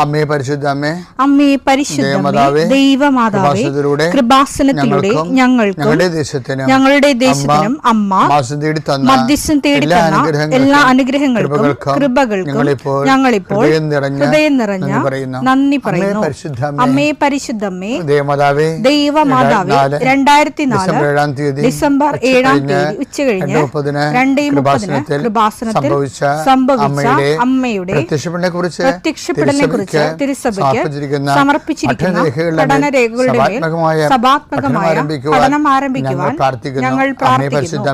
അമ്മേ പരിശുദ്ധ അമ്മേ, അമ്മേ പരിശുദ്ധ ദൈവമാതാവേ, കൃപാസനത്തിലൂടെ ഞങ്ങളുടെ ദേശത്തിനും അമ്മ മധ്യസ്ഥം തേടി തന്ന എല്ലാ അനുഗ്രഹങ്ങൾക്കും കൃപകൾക്കും ഞങ്ങളിപ്പോൾ ഹൃദയം നിറഞ്ഞ നന്ദി പറയുന്നു. അമ്മേ പരിശുദ്ധമ്മേ ദൈവമാതാവേ, 2004 ഡിസംബർ 7 ഉച്ചകഴിഞ്ഞ് 2:30 കൃപാസനത്തിൽ സംഭവിച്ച അമ്മയുടെ പ്രത്യക്ഷപ്പെടലിനെ കുറിച്ച് തിരുസഭയ്ക്ക് സമർപ്പിച്ചിരിക്കുന്ന പഠനരേഖകളുടെ മേൽ സഭാത്മകമായ പഠനം ആരംഭിക്കുവാൻ ഞങ്ങൾ പ്രാർത്ഥിക്കുന്നു.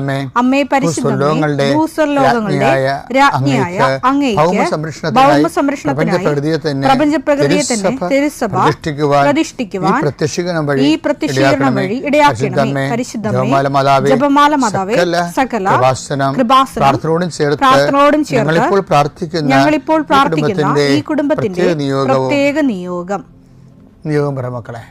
അമ്മേ പരിശുദ്ധമേ, ഭൂസ്വർലോകങ്ങളുടെ രാജ്ഞിയായ അങ്ങേയ്ക്ക് ഭൗമസംരക്ഷണത്തിനായി പ്രപഞ്ചപ്രകൃതിയെ തന്നെ തിരുസഭ പ്രതിഷ്ഠിക്കുവാൻ ഈ പ്രത്യക്ഷീകരണം വഴി ഇടയാക്കണമേ. പരിശുദ്ധമേ, ജപമാല മാതാവേ, സകല കൃപാസനം പ്രാർത്ഥനയോടും ചേർത്ത് ഞങ്ങളിപ്പോൾ പ്രാർത്ഥിക്കുന്ന ഈ കുടുംബത്തിന്റെ പ്രത്യേക നിയോഗം മക്കളെ.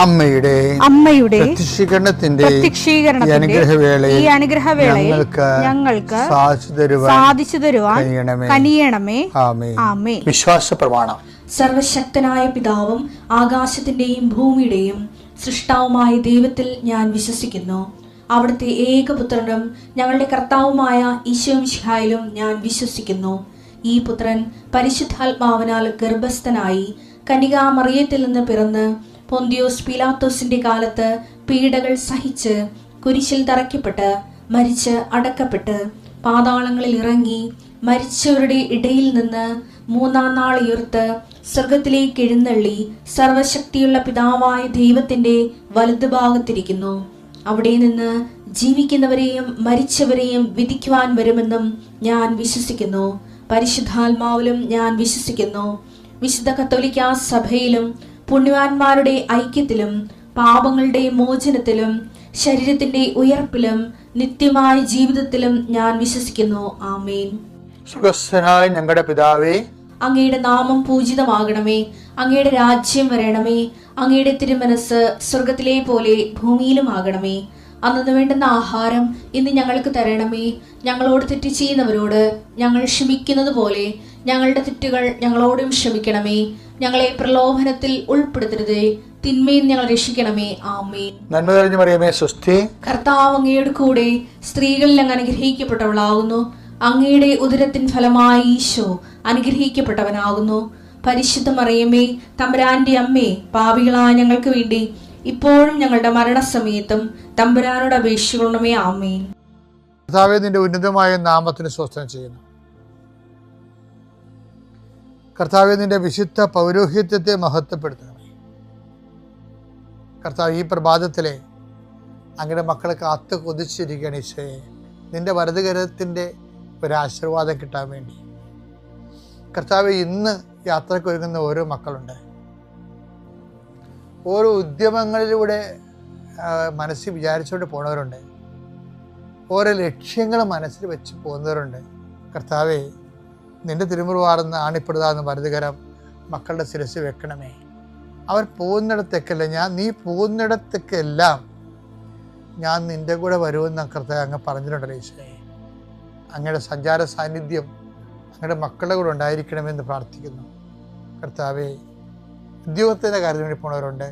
അമ്മയുടെ പ്രത്യക്ഷീകരണത്തിന്റെ ഈ അനുഗ്രഹവേളയിൽ ഞങ്ങൾക്ക് സാധിച്ചു തരുവാൻ കനിയണമേ. ആമേൻ. വിശ്വാസ പ്രമാണം. സർവശക്തനായ പിതാവും ആകാശത്തിന്റെയും ഭൂമിയുടെയും സൃഷ്ടാവുമായ ദൈവത്തിൽ ഞാൻ വിശ്വസിക്കുന്നു. അവിടുത്തെ ഏകപുത്രനും ഞങ്ങളുടെ കർത്താവുമായ ഈശോമിശിഹായിലും ഞാൻ വിശ്വസിക്കുന്നു. ഈ പുത്രൻ പരിശുദ്ധാത്മാവിനാൽ ഗർഭസ്ഥനായി കന്യകാമറിയത്തിൽ നിന്ന് പിറന്ന് പൊന്തിയോസ് പീലാത്തോസിന്റെ കാലത്ത് പീഡകൾ സഹിച്ച് കുരിശിൽ തറയ്ക്കപ്പെട്ട് മരിച്ച് അടക്കപ്പെട്ട് പാതാളങ്ങളിൽ ഇറങ്ങി മരിച്ചവരുടെ ഇടയിൽ നിന്ന് 3-ാം നാൾ ഉയർത്ത് സ്വർഗത്തിലേക്ക് എഴുന്നള്ളി സർവശക്തിയുള്ള പിതാവായ ദൈവത്തിന്റെ വലതുഭാഗത്തിരിക്കുന്നു. അവിടെ നിന്ന് ജീവിക്കുന്നവരെയും മരിച്ചവരെയും വിധിക്കുവാൻ വരുമെന്നും ഞാൻ വിശ്വസിക്കുന്നു. പരിശുദ്ധാത്മാവിലും ഞാൻ വിശ്വസിക്കുന്നു. വിശുദ്ധ കത്തോലിക്കാ സഭയിലും പുണ്യവാന്മാരുടെ ഐക്യത്തിലും പാപങ്ങളുടെ മോചനത്തിലും ശരീരത്തിന്റെ ഉയർപ്പിലും നിത്യമായ ജീവിതത്തിലും ഞാൻ വിശ്വസിക്കുന്നു. ആമേൻ. സുഖസ്ഥനായ ഞങ്ങളുടെ പിതാവേ, അങ്ങയുടെ നാമം പൂജിതമാകണമേ. അങ്ങയുടെ രാജ്യം വരണമേ. അങ്ങയുടെ തിരുമനസ് സ്വർഗത്തിലെ പോലെ ഭൂമിയിലും ആകണമേ. അന്നു വേണ്ടുന്ന ആഹാരം ഇന്ന് ഞങ്ങൾക്ക് തരണമേ. ഞങ്ങളോട് തെറ്റ് ചെയ്യുന്നവരോട് ഞങ്ങൾ ക്ഷമിക്കുന്നത് പോലെ ഞങ്ങളുടെ തെറ്റുകൾ ഞങ്ങളോടും ക്ഷമിക്കണമേ. ഞങ്ങളെ പ്രലോഭനത്തിൽ ഉൾപ്പെടുത്തരുതേ, തിന്മയിൽ ഞങ്ങൾ രക്ഷിക്കണമേ. ആമേൻ. നന്മ നിറഞ്ഞ മറിയമേ, സ്വസ്തി. കർത്താവ് അങ്ങയുടെ കൂടെ സ്ത്രീകളിൽ അങ്ങ് അനുഗ്രഹിക്കപ്പെട്ടവളാകുന്നു. അങ്ങയുടെ ഉദരത്തിൻ ഫലമായി ഈശോ അനുഗ്രഹിക്കപ്പെട്ടവനാകുന്നു. പരിശുദ്ധ മറിയമേ, തമ്പുരാന്റെ അമ്മേ, പാപികളായ ഞങ്ങൾക്ക് വേണ്ടി ഇപ്പോഴും ഞങ്ങളുടെ മരണസമയത്തും തമ്പുരാനോട് അപേക്ഷിക്കണമേ. ആമേൻ. കർത്താവേ, നിന്റെ ഉന്നതമായ നാമത്തിന് സ്വസ്ത്രം ചെയ്യുന്നു. കർത്താവേ, നിന്റെ വിശുദ്ധ പൗരോഹിത്യത്തെ മഹത്വപ്പെടുത്തണമേ. കർത്താവ്, ഈ പ്രഭാതത്തിലെ അങ്ങയുടെ മക്കളെ കാത്തു കൊതിച്ചിരിക്കുകയാണ് ഈശോയെ. നിന്റെ വലതുകരത്തിൻ്റെ ഒരാശീർവാദം കിട്ടാൻ വേണ്ടി. കർത്താവേ, ഇന്ന് യാത്രയ്ക്ക് ഒരുങ്ങുന്ന ഓരോ മക്കളുണ്ട്. ഓരോ ഉദ്യമങ്ങളിലൂടെ മനസ്സിൽ വിചാരിച്ചുകൊണ്ട് പോണവരുണ്ട്. ഓരോ ലക്ഷ്യങ്ങൾ മനസ്സിൽ വെച്ച് പോകുന്നവരുണ്ട്. കർത്താവേ, നിന്റെ തിരുമുറുവാർന്ന് ആണിപ്പെടുതാന്ന് വലതുകരം മക്കളുടെ ശിരസ് വെക്കണമേ. അവർ പോകുന്നിടത്തേക്കല്ല, നീ പോകുന്നിടത്തേക്കെല്ലാം ഞാൻ നിന്റെ കൂടെ വരുമെന്ന് കർത്താവ് അങ്ങ് പറഞ്ഞിട്ടുണ്ടല്ലോ ഈശോയെ. അങ്ങയുടെ സഞ്ചാര സാന്നിധ്യം അങ്ങയുടെ മക്കളുടെ കൂടെ ഉണ്ടായിരിക്കണമെന്ന് പ്രാർത്ഥിക്കുന്നു. കർത്താവേ, ഉദ്യോഗത്തിൻ്റെ കാര്യത്തിന് വേണ്ടി പോകുന്നവരുണ്ട്,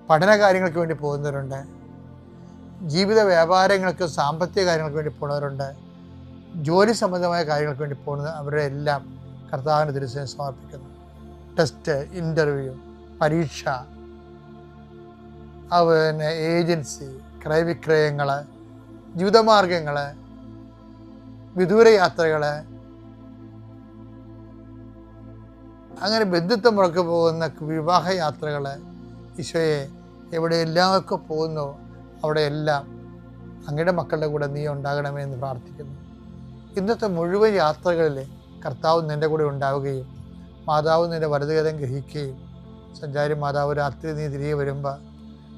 പഠന കാര്യങ്ങൾക്ക് വേണ്ടി പോകുന്നവരുണ്ട്, ജീവിത വ്യാപാരങ്ങൾക്ക് സാമ്പത്തിക കാര്യങ്ങൾക്ക് വേണ്ടി പോകുന്നവരുണ്ട്, ജോലി സംബന്ധമായ കാര്യങ്ങൾക്ക് വേണ്ടി പോകുന്നത് അവരുടെ എല്ലാം കർത്താവിൻ്റെ തിരുസേന സമർപ്പിക്കുന്നു. ടെസ്റ്റ്, ഇൻ്റർവ്യൂ, പരീക്ഷ, പിന്നെ ഏജൻസി, ക്രയവിക്രയങ്ങൾ, ജീവിതമാർഗങ്ങൾ, വിദൂര യാത്രകൾ, അങ്ങനെ ബന്ധുത്വം മുറക്ക് പോകുന്ന വിവാഹയാത്രകൾ, ഈശോയെ എവിടെയെല്ലാമൊക്കെ പോകുന്നു അവിടെയെല്ലാം അങ്ങയുടെ മക്കളുടെ കൂടെ നീ ഉണ്ടാകണമേ എന്ന് പ്രാർത്ഥിക്കുന്നു. ഇന്നത്തെ മുഴുവൻ യാത്രകളിൽ കർത്താവ് നിൻ്റെ കൂടെ ഉണ്ടാവുകയും മാതാവ് നിൻ്റെ വലതുകരം ഗ്രഹിക്കുകയും സഞ്ചാരി മാതാവ് രാത്രി നീ തിരികെ വരുമ്പോൾ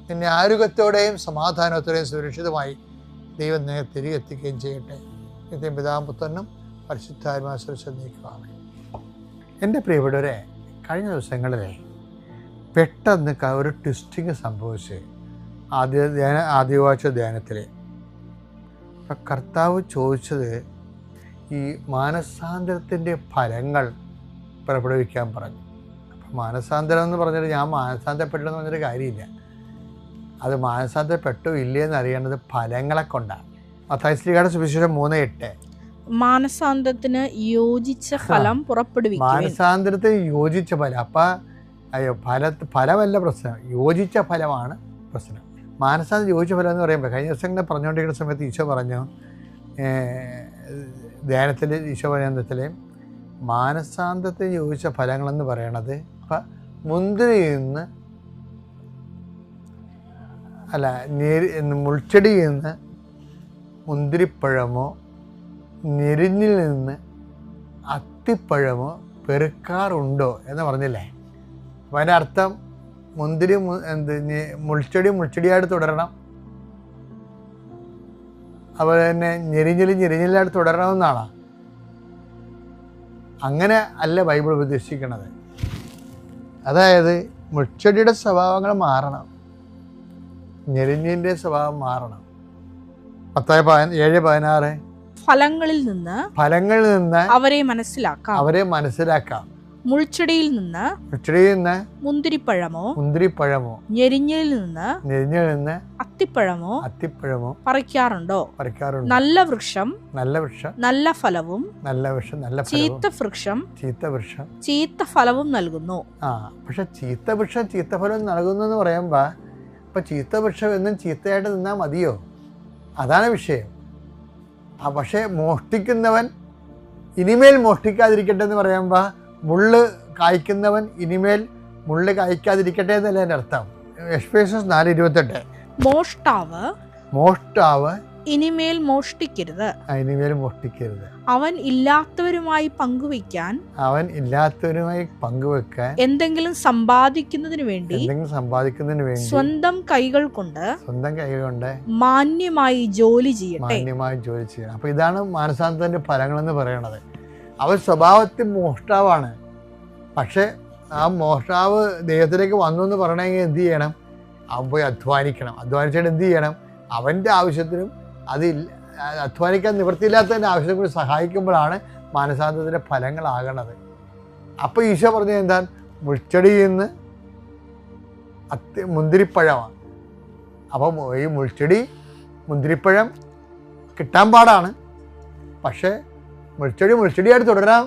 നിന്നെ ആരോഗ്യത്തോടെയും സമാധാനത്തോടെയും സുരക്ഷിതമായി ദൈവം നിന്നെ തിരികെ എത്തിക്കുകയും ചെയ്യട്ടെ. നിത്യം പിതാവും പുത്രനും പരിശുദ്ധാത്മാവും നീക്കുവാണ്. എൻ്റെ പ്രിയപ്പെട്ടവരെ, കഴിഞ്ഞ ദിവസങ്ങളിൽ പെട്ടെന്ന് ഒരു ട്വിസ്റ്റിങ് സംഭവിച്ച് ആദ്യവാഴ്ച ധ്യാനത്തിൽ അപ്പം കർത്താവ് ചോദിച്ചത് ഈ മാനസാന്തരത്തിൻ്റെ ഫലങ്ങൾ പുറപ്പെടുവിക്കാൻ പറഞ്ഞു. അപ്പം മാനസാന്തരം എന്ന് പറഞ്ഞിട്ട് ഞാൻ മാനസാന്തരപ്പെട്ടെന്ന് പറഞ്ഞൊരു കാര്യമില്ല. അത് മാനസാന്തരപ്പെട്ടോ ഇല്ലയെന്ന് അറിയേണ്ടത് ഫലങ്ങളെ കൊണ്ടാണ്. മത്തായി ശ്ലീഹയുടെ സുവിശേഷം 3:8 മാനസാന്തരത്തിന് യോജിച്ച ഫലം പുറപ്പെടുവിക്കും. മാനസാന്തരത്തിന് യോജിച്ച ഫലം. അപ്പം ഫലമല്ല പ്രശ്നം, യോജിച്ച ഫലമാണ് പ്രശ്നം. മാനസാന്തരം യോജിച്ച ഫലം എന്ന് പറയുമ്പോൾ കഴിഞ്ഞ ദിവസം പറഞ്ഞുകൊണ്ടിരിക്കുന്ന സമയത്ത് ഈശോ പറഞ്ഞു, ധ്യാനത്തിൽ ഈശോ പറയുന്നതിൽ മാനസാന്തരത്തിന് യോജിച്ച ഫലങ്ങളെന്ന് പറയണത് ഇപ്പം മുന്തിരിയിൽ നിന്ന് മുൾച്ചെടിയിൽ നിന്ന് മുന്തിരിപ്പഴമോ ഞെരിഞ്ഞിൽ നിന്ന് അത്തിപ്പഴമോ പെറുക്കാറുണ്ടോ എന്ന് പറഞ്ഞില്ലേ? അപ്പം അതിൻ്റെ അർത്ഥം മുൾച്ചെടിയായിട്ട് തുടരണം, അതുപോലെ തന്നെ ഞെരിഞ്ഞിലായിട്ട് തുടരണമെന്നാണ്. അങ്ങനെ അല്ല ബൈബിൾ ഉപദേശിക്കണത്. അതായത് മുൾച്ചെടിയുടെ സ്വഭാവങ്ങൾ മാറണം, ഞെരിഞ്ഞിൻ്റെ സ്വഭാവം മാറണം. മത്തായി 7:16 ഫലങ്ങളിൽ നിന്ന് അവരെ മനസ്സിലാക്കാം. മുൾച്ചെടിയിൽ നിന്ന് മുന്തിരിപ്പഴമോ ഞെരിഞ്ഞിൽ നിന്ന് അത്തിപ്പഴമോ പറിക്കാറുണ്ടോ? നല്ല വൃക്ഷം നല്ല ഫലവും ചീത്ത വൃക്ഷം ചീത്ത ഫലവും നൽകുന്നു. പക്ഷെ ചീത്ത വൃക്ഷം ചീത്ത ഫലം നൽകുന്നു എന്ന് പറയുമ്പോ ഇപ്പൊ ചീത്ത വൃക്ഷം എന്നും ചീത്തയായിട്ട് നിന്നാ മതിയോ? അതാണ് വിഷയം. പക്ഷെ മോഷ്ടിക്കുന്നവൻ ഇനിമേൽ മോഷ്ടിക്കാതിരിക്കട്ടെ എന്ന് പറയുമ്പോൾ മുള്ള് കായ്ക്കുന്നവൻ ഇനിമേൽ മുള്ള് കായ്ക്കാതിരിക്കട്ടെ എന്നല്ല എൻ്റെ അർത്ഥം. എഫേസ്യർ 4:28 മോഷ്ടാവ് ഇനിമേൽ മോഷ്ടിക്കരുത്. അവൻ ഇല്ലാത്തവരുമായി പങ്കുവെക്കാൻ എന്തെങ്കിലും സമ്പാദിക്കുന്നതിന് വേണ്ടി സ്വന്തം കൈകൾ കൊണ്ട് മാന്യമായി ജോലി ചെയ്യട്ടെ. അപ്പൊ ഇതാണ് മാനസാന്തരത്തിന്റെ ഫലങ്ങൾ എന്ന് പറയുന്നത്. അവൻ സ്വഭാവത്തിൽ മോഷ്ടാവാണ്. പക്ഷെ ആ മോഷ്ടാവ് ദൈവത്തിലേക്ക് വന്നു എന്ന് പറയണമെങ്കിൽ എന്ത് ചെയ്യണം? അവൻ പോയി അധ്വാനിക്കണം. അധ്വാനിച്ചിട്ട് എന്ത് ചെയ്യണം? അവൻ്റെ ആവശ്യത്തിനും അതിൽ അധ്വാനിക്കാൻ നിവൃത്തിയില്ലാത്തതിൻ്റെ ആവശ്യത്തിനും കൂടി സഹായിക്കുമ്പോഴാണ് മാനസാന്തരത്തിൻ്റെ ഫലങ്ങളാകണത്. അപ്പോൾ ഈശോ പറഞ്ഞത് എന്താ? മുൾച്ചെടിയിൽ നിന്ന് മുന്തിരിപ്പഴമാണ്. അപ്പം ഈ മുന്തിരിപ്പഴം കിട്ടാൻ പാടാണ്. പക്ഷേ മുൾച്ചെടിയായിട്ട് തുടരാൻ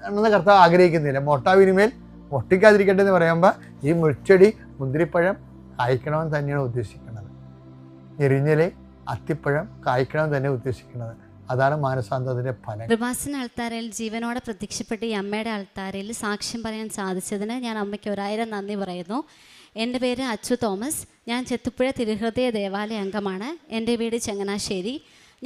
എന്ന് കർത്താവ് ആഗ്രഹിക്കുന്നില്ല. മോഷ്ടാവിനുമേൽ മോഷ്ടിക്കാതിരിക്കട്ടെ എന്ന് പറയുമ്പോൾ ഈ മുന്തിരിപ്പഴം കായ്ക്കണമെന്ന് തന്നെയാണ് ഉദ്ദേശിക്കുന്നത്. ഞെരിഞ്ഞിലെ അത്തിപ്പഴം കായ്ക്കണം തന്നെ ഉദ്ദേശിക്കുന്നത്. അതാണ് മാനസാന്തരത്തിന്റെ ഫലം. കൃപാസന അൾത്താരയിൽ ജീവനോടെ പ്രത്യക്ഷപ്പെട്ട് ഈ അമ്മയുടെ അൾത്താരയിൽ സാക്ഷ്യം പറയാൻ സാധിച്ചതിന് ഞാൻ അമ്മയ്ക്ക് 1000 നന്ദി പറയുന്നു. എൻ്റെ പേര് അച്ചു തോമസ്. ഞാൻ ചെത്തുപ്പുഴ തിരുഹൃദയ ദേവാലയ അംഗമാണ്. എൻ്റെ വീട് ചങ്ങനാശ്ശേരി.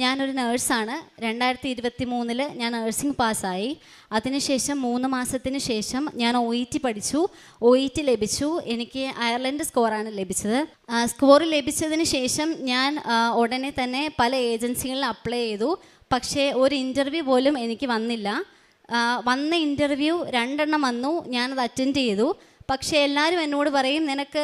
ഞാനൊരു നേഴ്സാണ്. 2023 ഞാൻ നേഴ്സിംഗ് പാസ്സായി. അതിനുശേഷം 3 മാസത്തിന് ശേഷം ഞാൻ OET പഠിച്ചു. OET ലഭിച്ചു. എനിക്ക് അയർലൻഡ് സ്കോറാണ് ലഭിച്ചത്. സ്കോർ ലഭിച്ചതിന് ശേഷം ഞാൻ ഉടനെ തന്നെ പല ഏജൻസികളിൽ അപ്ലൈ ചെയ്തു. പക്ഷേ ഒരു ഇൻ്റർവ്യൂ പോലും എനിക്ക് വന്നില്ല. വന്ന ഇൻ്റർവ്യൂ 2 വന്നു. ഞാനത് അറ്റൻഡ് ചെയ്തു. പക്ഷേ എല്ലാവരും എന്നോട് പറയും, നിനക്ക്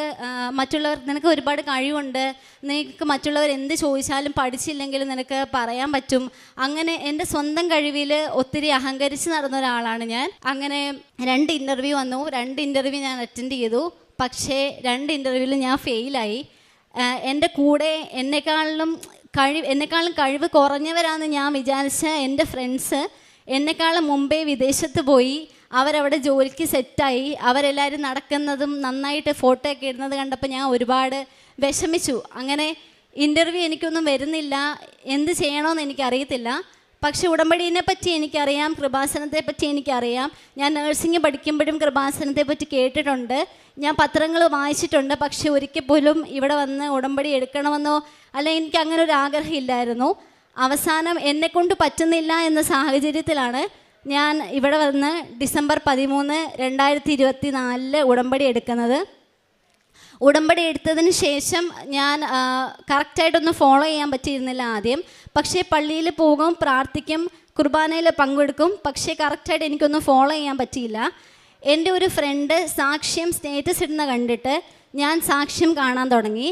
ഒരുപാട് കഴിവുണ്ട്, നിനക്ക് മറ്റുള്ളവർ എന്ത് ചോദിച്ചാലും പഠിച്ചില്ലെങ്കിലും നിനക്ക് പറയാൻ പറ്റും. അങ്ങനെ എൻ്റെ സ്വന്തം കഴിവിൽ ഒത്തിരി അഹങ്കരിച്ച് നടന്ന ഒരാളാണ് ഞാൻ. അങ്ങനെ 2 ഇൻ്റർവ്യൂ വന്നു. 2 ഇൻ്റർവ്യൂ ഞാൻ അറ്റൻഡ് ചെയ്തു. പക്ഷേ 2 ഇൻ്റർവ്യൂവിൽ ഞാൻ ഫെയിലായി. എൻ്റെ കൂടെ എന്നെക്കാളും കഴിവ് കുറഞ്ഞവരാണെന്ന് ഞാൻ വിചാരിച്ച എൻ്റെ ഫ്രണ്ട്സ് എന്നെക്കാളും മുമ്പേ വിദേശത്ത് പോയി അവരവിടെ ജോലിക്ക് സെറ്റായി. അവരെല്ലാവരും നടക്കുന്നതും നന്നായിട്ട് ഫോട്ടോ ഒക്കെ ഇടുന്നത് കണ്ടപ്പോൾ ഞാൻ ഒരുപാട് വിഷമിച്ചു. അങ്ങനെ ഇൻ്റർവ്യൂ എനിക്കൊന്നും വരുന്നില്ല, എന്ത് ചെയ്യണമെന്ന് എനിക്കറിയത്തില്ല. പക്ഷേ ഉടമ്പടീനെ പറ്റി എനിക്കറിയാം, കൃപാസനത്തെ പറ്റി എനിക്കറിയാം. ഞാൻ നഴ്സിംഗ് പഠിക്കുമ്പോഴും കൃപാസനത്തെ പറ്റി കേട്ടിട്ടുണ്ട്, ഞാൻ പത്രങ്ങൾ വായിച്ചിട്ടുണ്ട്. പക്ഷേ ഒരിക്കൽ പോലും ഇവിടെ വന്ന് ഉടമ്പടി എടുക്കണമെന്നോ അല്ലെങ്കിൽ എനിക്ക് അങ്ങനെ ഒരു ആഗ്രഹം ഇല്ലായിരുന്നു. അവസാനം എന്നെക്കൊണ്ട് പറ്റുന്നില്ല എന്ന സാഹചര്യത്തിലാണ് ഞാൻ ഇവിടെ വന്ന് ഡിസംബർ 13, 2024 ഉടമ്പടി എടുക്കുന്നത്. ഉടമ്പടി എടുത്തതിന് ശേഷം ഞാൻ കറക്റ്റായിട്ടൊന്നും ഫോളോ ചെയ്യാൻ പറ്റിയിരുന്നില്ല ആദ്യം. പക്ഷേ പള്ളിയിൽ പോകും, പ്രാർത്ഥിക്കും, കുർബാനയിൽ പങ്കെടുക്കും. പക്ഷേ കറക്റ്റായിട്ട് എനിക്കൊന്നും ഫോളോ ചെയ്യാൻ പറ്റിയില്ല. എൻ്റെ ഒരു ഫ്രണ്ട് സാക്ഷ്യം സ്റ്റേറ്റസ് ഇടുന്ന കണ്ടിട്ട് ഞാൻ സാക്ഷ്യം കാണാൻ തുടങ്ങി.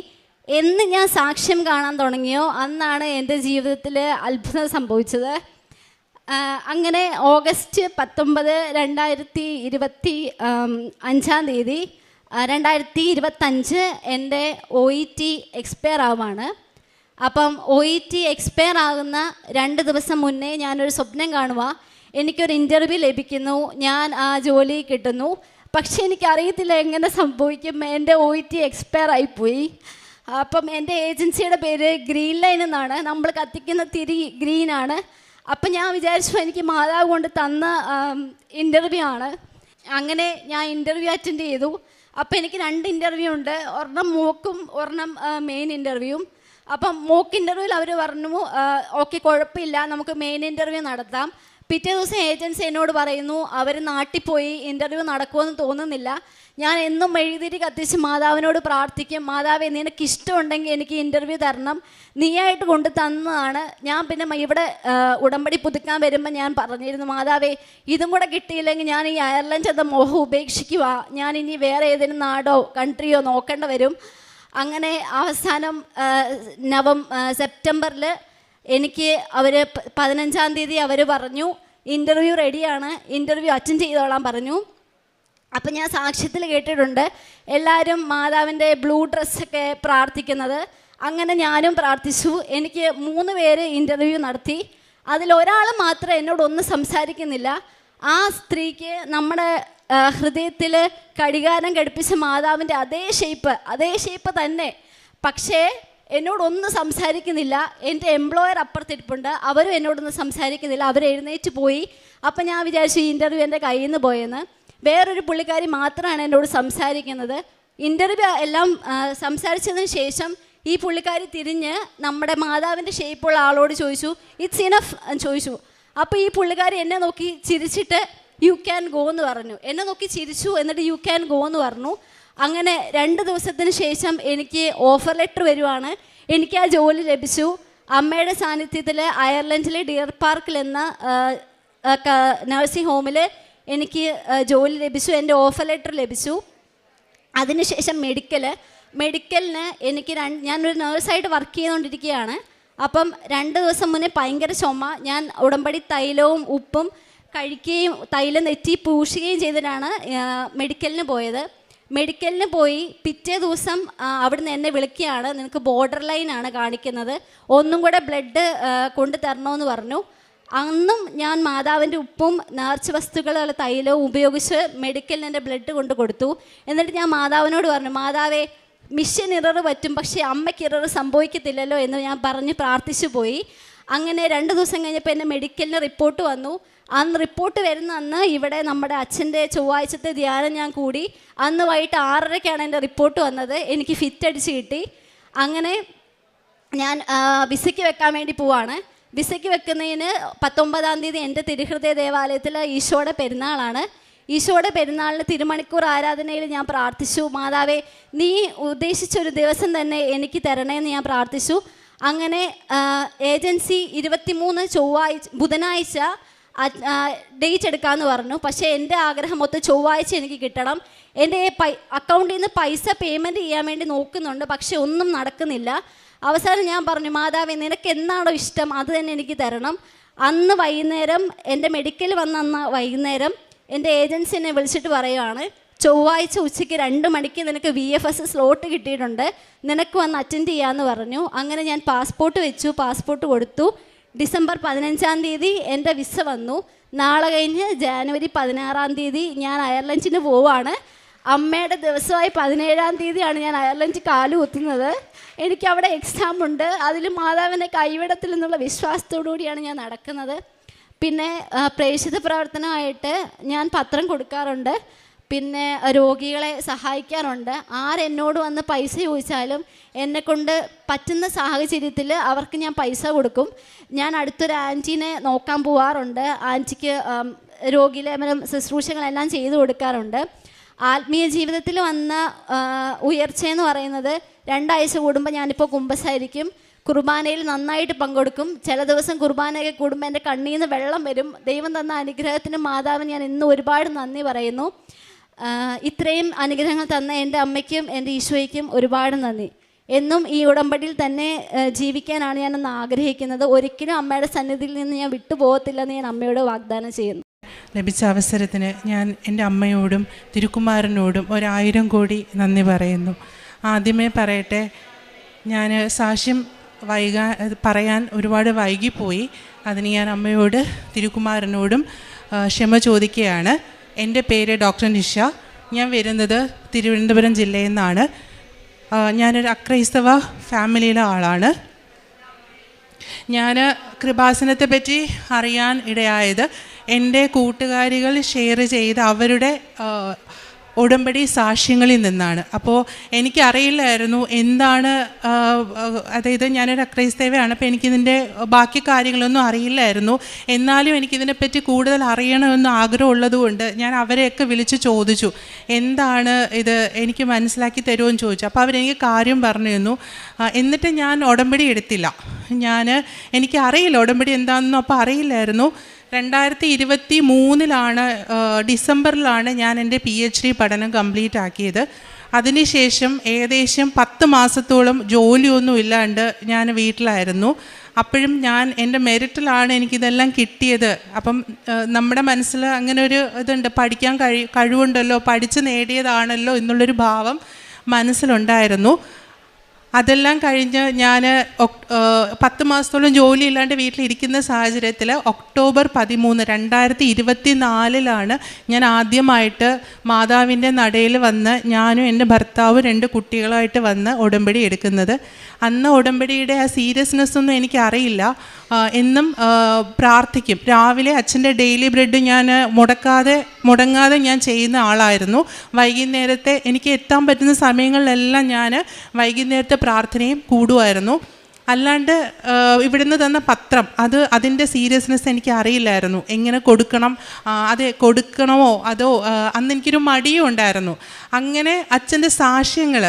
എന്ന് ഞാൻ സാക്ഷ്യം കാണാൻ തുടങ്ങിയോ അന്നാണ് എൻ്റെ ജീവിതത്തിൽ അത്ഭുതം സംഭവിച്ചത്. അങ്ങനെ ഓഗസ്റ്റ് 19, 2025 2025 എൻ്റെ OET എക്സ്പയർ ആവുകയാണ്. അപ്പം OET എക്സ്പയർ ആകുന്ന 2 ദിവസം മുന്നേ ഞാനൊരു സ്വപ്നം കാണുക, എനിക്കൊരു ഇൻ്റർവ്യൂ ലഭിക്കുന്നു, ഞാൻ ആ ജോലി കിട്ടുന്നു. പക്ഷേ എനിക്കറിയത്തില്ല എങ്ങനെ സംഭവിക്കും, എൻ്റെ OET എക്സ്പയർ ആയിപ്പോയി. അപ്പം എൻ്റെ ഏജൻസിയുടെ പേര് ഗ്രീൻ ലൈൻ എന്നാണ്, നമ്മൾ കത്തിക്കുന്ന തിരി ഗ്രീനാണ്. അപ്പം ഞാൻ വിചാരിച്ചു എനിക്ക് മാതാവ് കൊണ്ട് തന്ന ഇൻ്റർവ്യൂ ആണ്. അങ്ങനെ ഞാൻ ഇൻ്റർവ്യൂ അറ്റൻഡ് ചെയ്തു. അപ്പോൾ എനിക്ക് 2 ഇൻ്റർവ്യൂ ഉണ്ട്, ഒരെണ്ണം മോക്കും ഒരെണ്ണം മെയിൻ ഇൻ്റർവ്യൂവും. അപ്പം മോക്ക് ഇൻ്റർവ്യൂവിൽ അവർ പറഞ്ഞു ഓക്കെ കുഴപ്പമില്ല, നമുക്ക് മെയിൻ ഇൻ്റർവ്യൂ നടത്താം. പിറ്റേ ദിവസം ഏജൻസി എന്നോട് പറയുന്നു അവർ നാട്ടിൽ പോയി, ഇൻ്റർവ്യൂ നടക്കുമെന്ന് തോന്നുന്നില്ല. ഞാൻ എന്നും മെഴുകുതിരി കത്തിച്ച് മാതാവിനോട് പ്രാർത്ഥിക്കും, മാതാവേ നിനക്കിഷ്ടമുണ്ടെങ്കിൽ എനിക്ക് ഇൻ്റർവ്യൂ തരണം, നീയായിട്ട് കൊണ്ട് തന്നതാണ്. ഞാൻ പിന്നെ ഇവിടെ ഉടമ്പടി പുതുക്കാൻ വരുമ്പോൾ ഞാൻ പറഞ്ഞിരുന്നു, മാതാവേ ഇതും കൂടെ കിട്ടിയില്ലെങ്കിൽ ഞാൻ ഈ അയർലൻഡ് എന്ന മോഹം ഉപേക്ഷിക്കുക, ഞാൻ ഇനി വേറെ ഏതെങ്കിലും നാടോ കൺട്രിയോ നോക്കേണ്ടി വരും. അങ്ങനെ അവസാനം സെപ്റ്റംബറിൽ എനിക്ക് അവർ 15-ാം തീയതി അവർ പറഞ്ഞു ഇൻ്റർവ്യൂ റെഡിയാണ്, ഇൻ്റർവ്യൂ അറ്റൻഡ് ചെയ്തോളാൻ പറഞ്ഞു. അപ്പം ഞാൻ സാക്ഷ്യത്തിൽ കേട്ടിട്ടുണ്ട് എല്ലാവരും മാതാവിൻ്റെ ബ്ലൂ ഡ്രസ്സൊക്കെ പ്രാർത്ഥിക്കുന്നത്. അങ്ങനെ ഞാനും പ്രാർത്ഥിച്ചു. എനിക്ക് 3 പേര് ഇൻ്റർവ്യൂ നടത്തി. അതിലൊരാൾ മാത്രം എന്നോടൊന്നും സംസാരിക്കുന്നില്ല. ആ സ്ത്രീക്ക് നമ്മുടെ ഹൃദയത്തിൽ കടികാരം ഘടിപ്പിച്ച മാതാവിൻ്റെ അതേ ഷേപ്പ് തന്നെ. പക്ഷേ എന്നോടൊന്നും സംസാരിക്കുന്നില്ല. എൻ്റെ എംപ്ലോയർ അപ്പുറത്തിരിപ്പുണ്ട്, അവരും എന്നോടൊന്നും സംസാരിക്കുന്നില്ല, അവർ എഴുന്നേറ്റ് പോയി. അപ്പം ഞാൻ വിചാരിച്ചു ഈ ഇൻ്റർവ്യൂ എൻ്റെ കയ്യിൽ നിന്ന് പോയെന്ന്. വേറൊരു പുള്ളിക്കാരി മാത്രമാണ് എന്നോട് സംസാരിക്കുന്നത്. ഇൻ്റർവ്യൂ എല്ലാം സംസാരിച്ചതിന് ശേഷം ഈ പുള്ളിക്കാരി തിരിഞ്ഞ് നമ്മുടെ മാതാവിൻ്റെ ഷേപ്പുള്ള ആളോട് ചോദിച്ചു ഇറ്റ്സ് ഇനഫ് ചോദിച്ചു. അപ്പോൾ ഈ പുള്ളിക്കാരി എന്നെ നോക്കി ചിരിച്ചിട്ട് യു ക്യാൻ ഗോ എന്ന് പറഞ്ഞു. എന്നെ നോക്കി ചിരിച്ചു, എന്നിട്ട് യു ക്യാൻ ഗോ എന്ന് പറഞ്ഞു. അങ്ങനെ 2 ദിവസത്തിന് ശേഷം എനിക്ക് ഓഫർ ലെറ്റർ വരുവാണ്. എനിക്ക് ആ ജോലി ലഭിച്ചു. അമ്മയുടെ സാന്നിധ്യത്തിൽ അയർലൻഡിലെ ഡിയർ പാർക്കിൽ എന്ന നഴ്സിംഗ് ഹോമിൽ എനിക്ക് ജോലി ലഭിച്ചു, എൻ്റെ ഓഫർ ലെറ്റർ ലഭിച്ചു. അതിനുശേഷം മെഡിക്കലിന് എനിക്ക് ഞാനൊരു നേഴ്സായിട്ട് വർക്ക് ചെയ്തുകൊണ്ടിരിക്കുകയാണ്. അപ്പം 2 ദിവസം മുന്നേ ഭയങ്കര ചുമ. ഞാൻ ഉടമ്പടി തൈലവും ഉപ്പും കഴിക്കുകയും തൈലം നെറ്റി പൂശുകയും ചെയ്തിട്ടാണ് മെഡിക്കലിന് പോയത്. മെഡിക്കലിന് പോയി പിറ്റേ ദിവസം അവിടുന്ന് എന്നെ വിളിക്കുകയാണ്, നിനക്ക് ബോർഡർ ലൈനാണ് കാണിക്കുന്നത്, ഒന്നും കൂടെ ബ്ലഡ് കൊണ്ടു തരണമെന്ന് പറഞ്ഞു. അന്നും ഞാൻ മാതാവിൻ്റെ ഉപ്പും നേർച്ച വസ്തുക്കൾ തൈലവും ഉപയോഗിച്ച് മെഡിക്കലിന് എൻ്റെ ബ്ലഡ് കൊണ്ട് കൊടുത്തു. എന്നിട്ട് ഞാൻ മാതാവിനോട് പറഞ്ഞു, മാതാവേ മിഷൻ ഇറർ പറ്റും, പക്ഷേ അമ്മയ്ക്ക് ഇറർ സംഭവിക്കത്തില്ലല്ലോ എന്ന് ഞാൻ പറഞ്ഞ് പ്രാർത്ഥിച്ചു പോയി. അങ്ങനെ 2 ദിവസം കഴിഞ്ഞപ്പോൾ എൻ്റെ മെഡിക്കലിന് റിപ്പോർട്ട് വന്നു. അന്ന് റിപ്പോർട്ട് വരുന്ന അന്ന് ഇവിടെ നമ്മുടെ അച്ഛൻ്റെ ചൊവ്വാഴ്ചത്തെ ധ്യാനം ഞാൻ കൂടി. അന്ന് വൈകിട്ട് 6:30-ക്കാണ് എൻ്റെ റിപ്പോർട്ട് വന്നത്. എനിക്ക് ഫിറ്റ് അടിച്ച് കിട്ടി. അങ്ങനെ ഞാൻ വിസയ്ക്ക് വെക്കാൻ വേണ്ടി പോവാണ്. വിസയ്ക്ക് വെക്കുന്നതിന് 19-ാം തീയതി എൻ്റെ തിരുഹൃദയ ദേവാലയത്തിൽ ഈശോയുടെ പെരുന്നാളാണ്. ഈശോയുടെ പെരുന്നാളിന് തിരുമണിക്കൂർ ആരാധനയിൽ ഞാൻ പ്രാർത്ഥിച്ചു, മാതാവേ നീ ഉദ്ദേശിച്ചൊരു ദിവസം തന്നെ എനിക്ക് തരണേന്ന് ഞാൻ പ്രാർത്ഥിച്ചു. അങ്ങനെ ഏജൻസി 23 ബുധനാഴ്ച ഡേറ്റ് എടുക്കാമെന്ന് പറഞ്ഞു. പക്ഷേ എൻ്റെ ആഗ്രഹം മൊത്തം ചൊവ്വാഴ്ച എനിക്ക് കിട്ടണം. എൻ്റെ അക്കൗണ്ടിൽ നിന്ന് പൈസ പേയ്മെൻറ്റ് ചെയ്യാൻ വേണ്ടി നോക്കുന്നുണ്ട്, പക്ഷെ ഒന്നും നടക്കുന്നില്ല. അവസാനം ഞാൻ പറഞ്ഞു, മാതാവേ നിനക്ക് എന്താണോ ഇഷ്ടം അത് തന്നെ എനിക്ക് തരണം. അന്ന് വൈകുന്നേരം എൻ്റെ മെഡിക്കൽ വന്ന വൈകുന്നേരം എൻ്റെ ഏജൻസി എന്നെ വിളിച്ചിട്ട് പറയുവാണ്, ചൊവ്വാഴ്ച ഉച്ചയ്ക്ക് 2 മണിക്ക് നിനക്ക് VFS സ്ലോട്ട് കിട്ടിയിട്ടുണ്ട്, നിനക്ക് വന്ന് അറ്റൻഡ് ചെയ്യാമെന്ന് പറഞ്ഞു. അങ്ങനെ ഞാൻ പാസ്പോർട്ട് വെച്ചു, പാസ്പോർട്ട് കൊടുത്തു. ഡിസംബർ 15-ാം തീയതി എൻ്റെ വിസ വന്നു. നാളെ കഴിഞ്ഞ് ജാനുവരി 16-ാം തീയതി ഞാൻ അയർലൻഡിന് പോവാണ്. അമ്മയുടെ ദിവസമായി 17-ാം തീയതിയാണ് ഞാൻ അയർലൻഡിൽ കാല് കുത്തുന്നത്. എനിക്ക് അവിടെ എക്സാം ഉണ്ട്. അതിൽ മാതാവിനെ കൈവിടത്തിൽ നിന്നുള്ള വിശ്വാസത്തോടു കൂടിയാണ് ഞാൻ നടക്കുന്നത്. പിന്നെ പ്രേക്ഷിത പ്രവർത്തനമായിട്ട് ഞാൻ പത്രം കൊടുക്കാറുണ്ട്. പിന്നെ രോഗികളെ സഹായിക്കാറുണ്ട്. ആരെന്നോട് വന്ന് പൈസ ചോദിച്ചാലും എന്നെക്കൊണ്ട് പറ്റുന്ന സാഹചര്യത്തിൽ അവർക്ക് ഞാൻ പൈസ കൊടുക്കും. ഞാൻ അടുത്തൊരു ആൻറ്റീനെ നോക്കാൻ പോവാറുണ്ട്. ആൻറ്റിക്ക് രോഗിലേപനം ശുശ്രൂഷകളെല്ലാം ചെയ്തു കൊടുക്കാറുണ്ട്. ആത്മീയ ജീവിതത്തിൽ വന്ന ഉയർച്ചയെന്ന് പറയുന്നത് 2 ആഴ്ച കൂടുമ്പോൾ ഞാനിപ്പോൾ കുമ്പസാരിക്കും. കുർബാനയിൽ നന്നായിട്ട് പങ്കെടുക്കും. ചില ദിവസം കുർബാനയൊക്കെ കൂടുമ്പോൾ എൻ്റെ കണ്ണിൽ നിന്ന് വെള്ളം വരും. ദൈവം തന്ന അനുഗ്രഹത്തിന് മാതാവിന് ഞാൻ ഇന്ന് ഒരുപാട് നന്ദി പറയുന്നു. ഇത്രയും അനുഗ്രഹങ്ങൾ തന്ന എൻ്റെ അമ്മയ്ക്കും എൻ്റെ ഈശോയ്ക്കും ഒരുപാട് നന്ദി. എന്നും ഈ ഉടമ്പടിയിൽ തന്നെ ജീവിക്കാനാണ് ഞാനൊന്ന് ആഗ്രഹിക്കുന്നത്. ഒരിക്കലും അമ്മയുടെ സന്നിധിയിൽ നിന്ന് ഞാൻ വിട്ടുപോകത്തില്ലെന്ന് ഞാൻ അമ്മയോട് വാഗ്ദാനം ചെയ്യുന്നു. ലഭിച്ച അവസരത്തിന് ഞാൻ എൻ്റെ അമ്മയോടും തിരുക്കുമാരനോടും 1000 കോടി നന്ദി പറയുന്നു. ആദ്യമേ പറയട്ടെ, ഞാൻ സാക്ഷ്യം പറയാൻ ഒരുപാട് വൈകിപ്പോയി. അതിന് ഞാൻ അമ്മയോട് തിരുക്കുമാരനോടും ക്ഷമ ചോദിക്കുകയാണ്. എൻ്റെ പേര് ഡോക്ടർ നിഷ. ഞാൻ വരുന്നത് തിരുവനന്തപുരം ജില്ലയിൽ നിന്നാണ്. ഞാനൊരു അക്രൈസ്തവ ഫാമിലിയിലെ ആളാണ്. ഞാൻ കൃപാസനത്തെ പറ്റി അറിയാൻ ഇടയായത് എൻ്റെ കൂട്ടുകാരികൾ ഷെയർ ചെയ്ത അവരുടെ ഉടമ്പടി സാക്ഷ്യങ്ങളിൽ നിന്നാണ്. അപ്പോൾ എനിക്കറിയില്ലായിരുന്നു എന്താണ്, അതായത് ഞാനൊരു അക്രൈസ്തവയാണ്. അപ്പോൾ എനിക്കിതിൻ്റെ ബാക്കി കാര്യങ്ങളൊന്നും അറിയില്ലായിരുന്നു. എന്നാലും എനിക്കിതിനെപ്പറ്റി കൂടുതൽ അറിയണമെന്ന് ആഗ്രഹമുള്ളതുകൊണ്ട് ഞാൻ അവരെയൊക്കെ വിളിച്ച് ചോദിച്ചു, എന്താണ് ഇത്, എനിക്ക് മനസ്സിലാക്കി തരുമെന്ന് ചോദിച്ചു. അപ്പോൾ അവരെനിക്ക് കാര്യം പറഞ്ഞു തന്നു. എന്നിട്ട് ഞാൻ ഉടമ്പടി എടുത്തില്ല. എനിക്കറിയില്ല ഉടമ്പടി എന്താണെന്നും അപ്പോൾ അറിയില്ലായിരുന്നു. 2023 ഡിസംബറിലാണ് ഞാൻ എൻ്റെ PhD പഠനം കംപ്ലീറ്റ് ആക്കിയത്. അതിനുശേഷം ഏകദേശം 10 മാസത്തോളം ജോലിയൊന്നും ഇല്ലാണ്ട് ഞാൻ വീട്ടിലായിരുന്നു. അപ്പോഴും ഞാൻ എൻ്റെ മെറിറ്റിലാണ് എനിക്കിതെല്ലാം കിട്ടിയത്. അപ്പം നമ്മുടെ മനസ്സിൽ അങ്ങനെ ഒരു ഇതുണ്ട്, പഠിക്കാൻ കഴിവുണ്ടല്ലോ, പഠിച്ച് നേടിയതാണല്ലോ എന്നുള്ളൊരു ഭാവം മനസ്സിലുണ്ടായിരുന്നു. അതെല്ലാം കഴിഞ്ഞ് ഞാൻ 10 മാസത്തോളം ജോലി ഇല്ലാണ്ട് വീട്ടിലിരിക്കുന്ന സാഹചര്യത്തിൽ ഒക്ടോബർ 13, 2024 ഞാൻ ആദ്യമായിട്ട് മാതാവിൻ്റെ നടയിൽ വന്ന് ഞാനും എൻ്റെ ഭർത്താവും 2 കുട്ടികളായിട്ട് വന്ന് ഉടമ്പടി എടുക്കുന്നത്. അന്ന് ഉടമ്പടിയുടെ ആ സീരിയസ്നെസ്സൊന്നും എനിക്കറിയില്ല. എന്നും പ്രാർത്ഥിക്കും. രാവിലെ അച്ഛൻ്റെ ഡെയിലി ബ്രെഡ് ഞാൻ മുടങ്ങാതെ ഞാൻ ചെയ്യുന്ന ആളായിരുന്നു. വൈകുന്നേരത്തെ എനിക്ക് എത്താൻ പറ്റുന്ന സമയങ്ങളിലെല്ലാം ഞാൻ വൈകുന്നേരത്തെ പ്രാർത്ഥനയും കൂടുമായിരുന്നു. അല്ലാണ്ട് ഇവിടുന്ന് തന്ന പത്രം അതിൻ്റെ സീരിയസ്നെസ് എനിക്ക് അറിയില്ലായിരുന്നു. എങ്ങനെ കൊടുക്കണം, അത് കൊടുക്കണമോ അതോ, അന്ന് എനിക്കൊരു മടിയും ഉണ്ടായിരുന്നു. അങ്ങനെ അച്ഛൻ്റെ സാക്ഷ്യങ്ങൾ,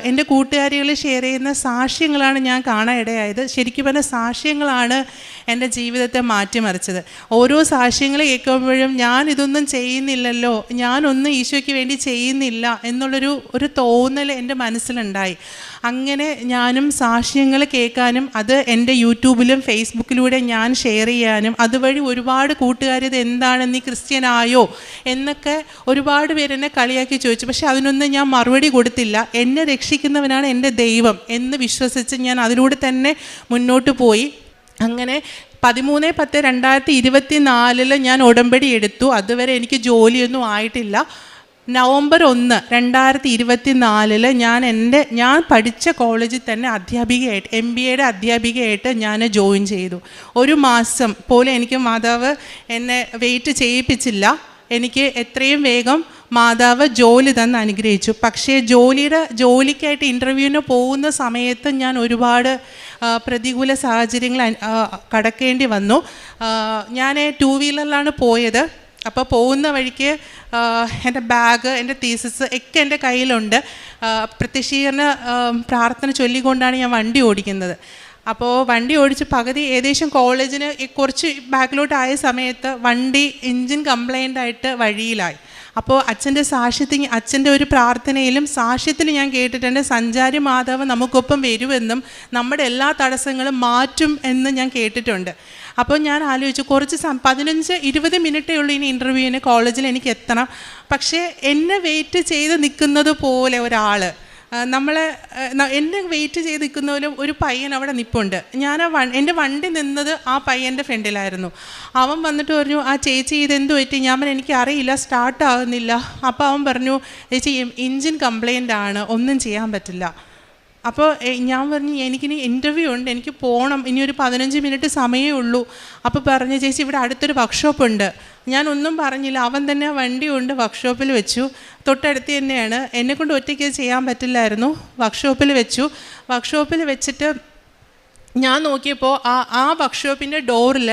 എൻ്റെ കൂട്ടുകാരികൾ ഷെയർ ചെയ്യുന്ന സാക്ഷ്യങ്ങളാണ് ഞാൻ കാണാൻ ഇടയായത്. ശരിക്കും പറഞ്ഞാൽ സാക്ഷ്യങ്ങളാണ് എൻ്റെ ജീവിതത്തെ മാറ്റിമറിച്ചത്. ഓരോ സാക്ഷ്യങ്ങൾ കേൾക്കുമ്പോഴും ഞാൻ ഇതൊന്നും ചെയ്യുന്നില്ലല്ലോ, ഞാനൊന്നും ഈശോയ്ക്ക് വേണ്ടി ചെയ്യുന്നില്ല എന്നുള്ളൊരു തോന്നൽ എൻ്റെ മനസ്സിലുണ്ടായി. അങ്ങനെ ഞാനും സാക്ഷ്യങ്ങൾ കേൾക്കാനും അത് എൻ്റെ യൂട്യൂബിലും ഫേസ്ബുക്കിലൂടെ ഞാൻ ഷെയർ ചെയ്യാനും അതുവഴി ഒരുപാട് കൂട്ടുകാർ ഇത് എന്താണ്, നീ ക്രിസ്ത്യനായോ എന്നൊക്കെ ഒരുപാട് പേരെന്നെ കളിയാക്കി ചോദിച്ചു. പക്ഷെ അതിനൊന്നും ഞാൻ മറുപടി കൊടുത്തില്ല. എന്നെ രക്ഷിക്കുന്നവനാണ് എൻ്റെ ദൈവം എന്ന് വിശ്വസിച്ച് ഞാൻ അതിലൂടെ തന്നെ മുന്നോട്ട് പോയി. അങ്ങനെ 13/10/2024 ഞാൻ ഉടമ്പടി എടുത്തു. അതുവരെ എനിക്ക് ജോലിയൊന്നും ആയിട്ടില്ല. നവംബർ 1, 2024 ഞാൻ പഠിച്ച കോളേജിൽ തന്നെ അധ്യാപികയായിട്ട് MBAയുടെ അധ്യാപികയായിട്ട് ഞാൻ ജോയിൻ ചെയ്തു. 1 മാസം പോലെ എനിക്ക് മാതാവ് എന്നെ വെയിറ്റ് ചെയ്യിപ്പിച്ചില്ല. എനിക്ക് എത്രയും വേഗം മാതാവ് ജോലി തന്ന് അനുഗ്രഹിച്ചു. പക്ഷേ ജോലിക്കായിട്ട് ഇൻ്റർവ്യൂവിന് പോകുന്ന സമയത്ത് ഞാൻ ഒരുപാട് പ്രതികൂല സാഹചര്യങ്ങൾ കടക്കേണ്ടി വന്നു. ഞാൻ 2 വീലറിലാണ് പോയത്. അപ്പോൾ പോകുന്ന വഴിക്ക് എൻ്റെ ബാഗ്, എൻ്റെ തീസിസ് ഒക്കെ എൻ്റെ കയ്യിലുണ്ട്. പ്രത്യക്ഷീകരണ പ്രാർത്ഥന ചൊല്ലിക്കൊണ്ടാണ് ഞാൻ വണ്ടി ഓടിക്കുന്നത്. അപ്പോൾ വണ്ടി ഓടിച്ച് പകുതി ഏകദേശം കോളേജിന് കുറച്ച് ബാക്കിലോട്ടായ സമയത്ത് വണ്ടി എൻജിൻ കംപ്ലൈൻ്റ് ആയിട്ട് വഴിയിലായി. അപ്പോൾ അച്ഛൻ്റെ ഒരു പ്രാർത്ഥനയിലും സാക്ഷ്യത്തിൽ ഞാൻ കേട്ടിട്ടുണ്ട്, സഞ്ചാരി മാതാവ് നമുക്കൊപ്പം വരുമെന്നും നമ്മുടെ എല്ലാ തടസ്സങ്ങളും മാറ്റും എന്ന് ഞാൻ കേട്ടിട്ടുണ്ട്. അപ്പോൾ ഞാൻ ആലോചിച്ചു, കുറച്ച് 15-20 മിനിറ്റേ ഉള്ളൂ ഇനി ഇൻ്റർവ്യൂവിന്, കോളേജിൽ എനിക്ക് എത്തണം. പക്ഷേ എന്നെ വെയിറ്റ് ചെയ്ത് നിൽക്കുന്നത് പോലെ ഒരാൾ നമ്മളെ എന്നെ വെയിറ്റ് ചെയ്ത് നിൽക്കുന്നവരും ഒരു പയ്യൻ അവിടെ നിൽപ്പുണ്ട്. ഞാൻ എൻ്റെ വണ്ടി നിന്നത് ആ പയ്യൻ്റെ ഫ്രണ്ടിലായിരുന്നു. അവൻ വന്നിട്ട് പറഞ്ഞു, ആ ചേച്ചി ഇതെന്ത് പറ്റി? ഞാൻ പറഞ്ഞു എനിക്കറിയില്ല, സ്റ്റാർട്ട് ആകുന്നില്ല. അപ്പോൾ അവൻ പറഞ്ഞു, ചേച്ചി എൻജിൻ കംപ്ലൈൻ്റ് ആണ്, ഒന്നും ചെയ്യാൻ പറ്റില്ല. അപ്പോൾ ഞാൻ പറഞ്ഞു എനിക്കിനി ഇൻ്റർവ്യൂ ഉണ്ട്, എനിക്ക് പോകണം, ഇനി ഒരു 15 മിനിറ്റ് സമയമേ ഉള്ളൂ. അപ്പോൾ പറഞ്ഞു, ചേച്ചി ഇവിടെ അടുത്തൊരു വർക്ക്ഷോപ്പ് ഉണ്ട്. ഞാനൊന്നും പറഞ്ഞില്ല, അവൻ തന്നെ വണ്ടി കൊണ്ട് വർക്ക്ഷോപ്പിൽ വെച്ചു. തൊട്ടടുത്ത് തന്നെയാണ്, എന്നെക്കൊണ്ട് ഒറ്റയ്ക്ക് ചെയ്യാൻ പറ്റില്ലായിരുന്നു. വർക്ക്ഷോപ്പിൽ വെച്ചു. വർക്ക്ഷോപ്പിൽ വെച്ചിട്ട് ഞാൻ നോക്കിയപ്പോൾ ആ വർക്ക്ഷോപ്പിൻ്റെ ഡോറിൽ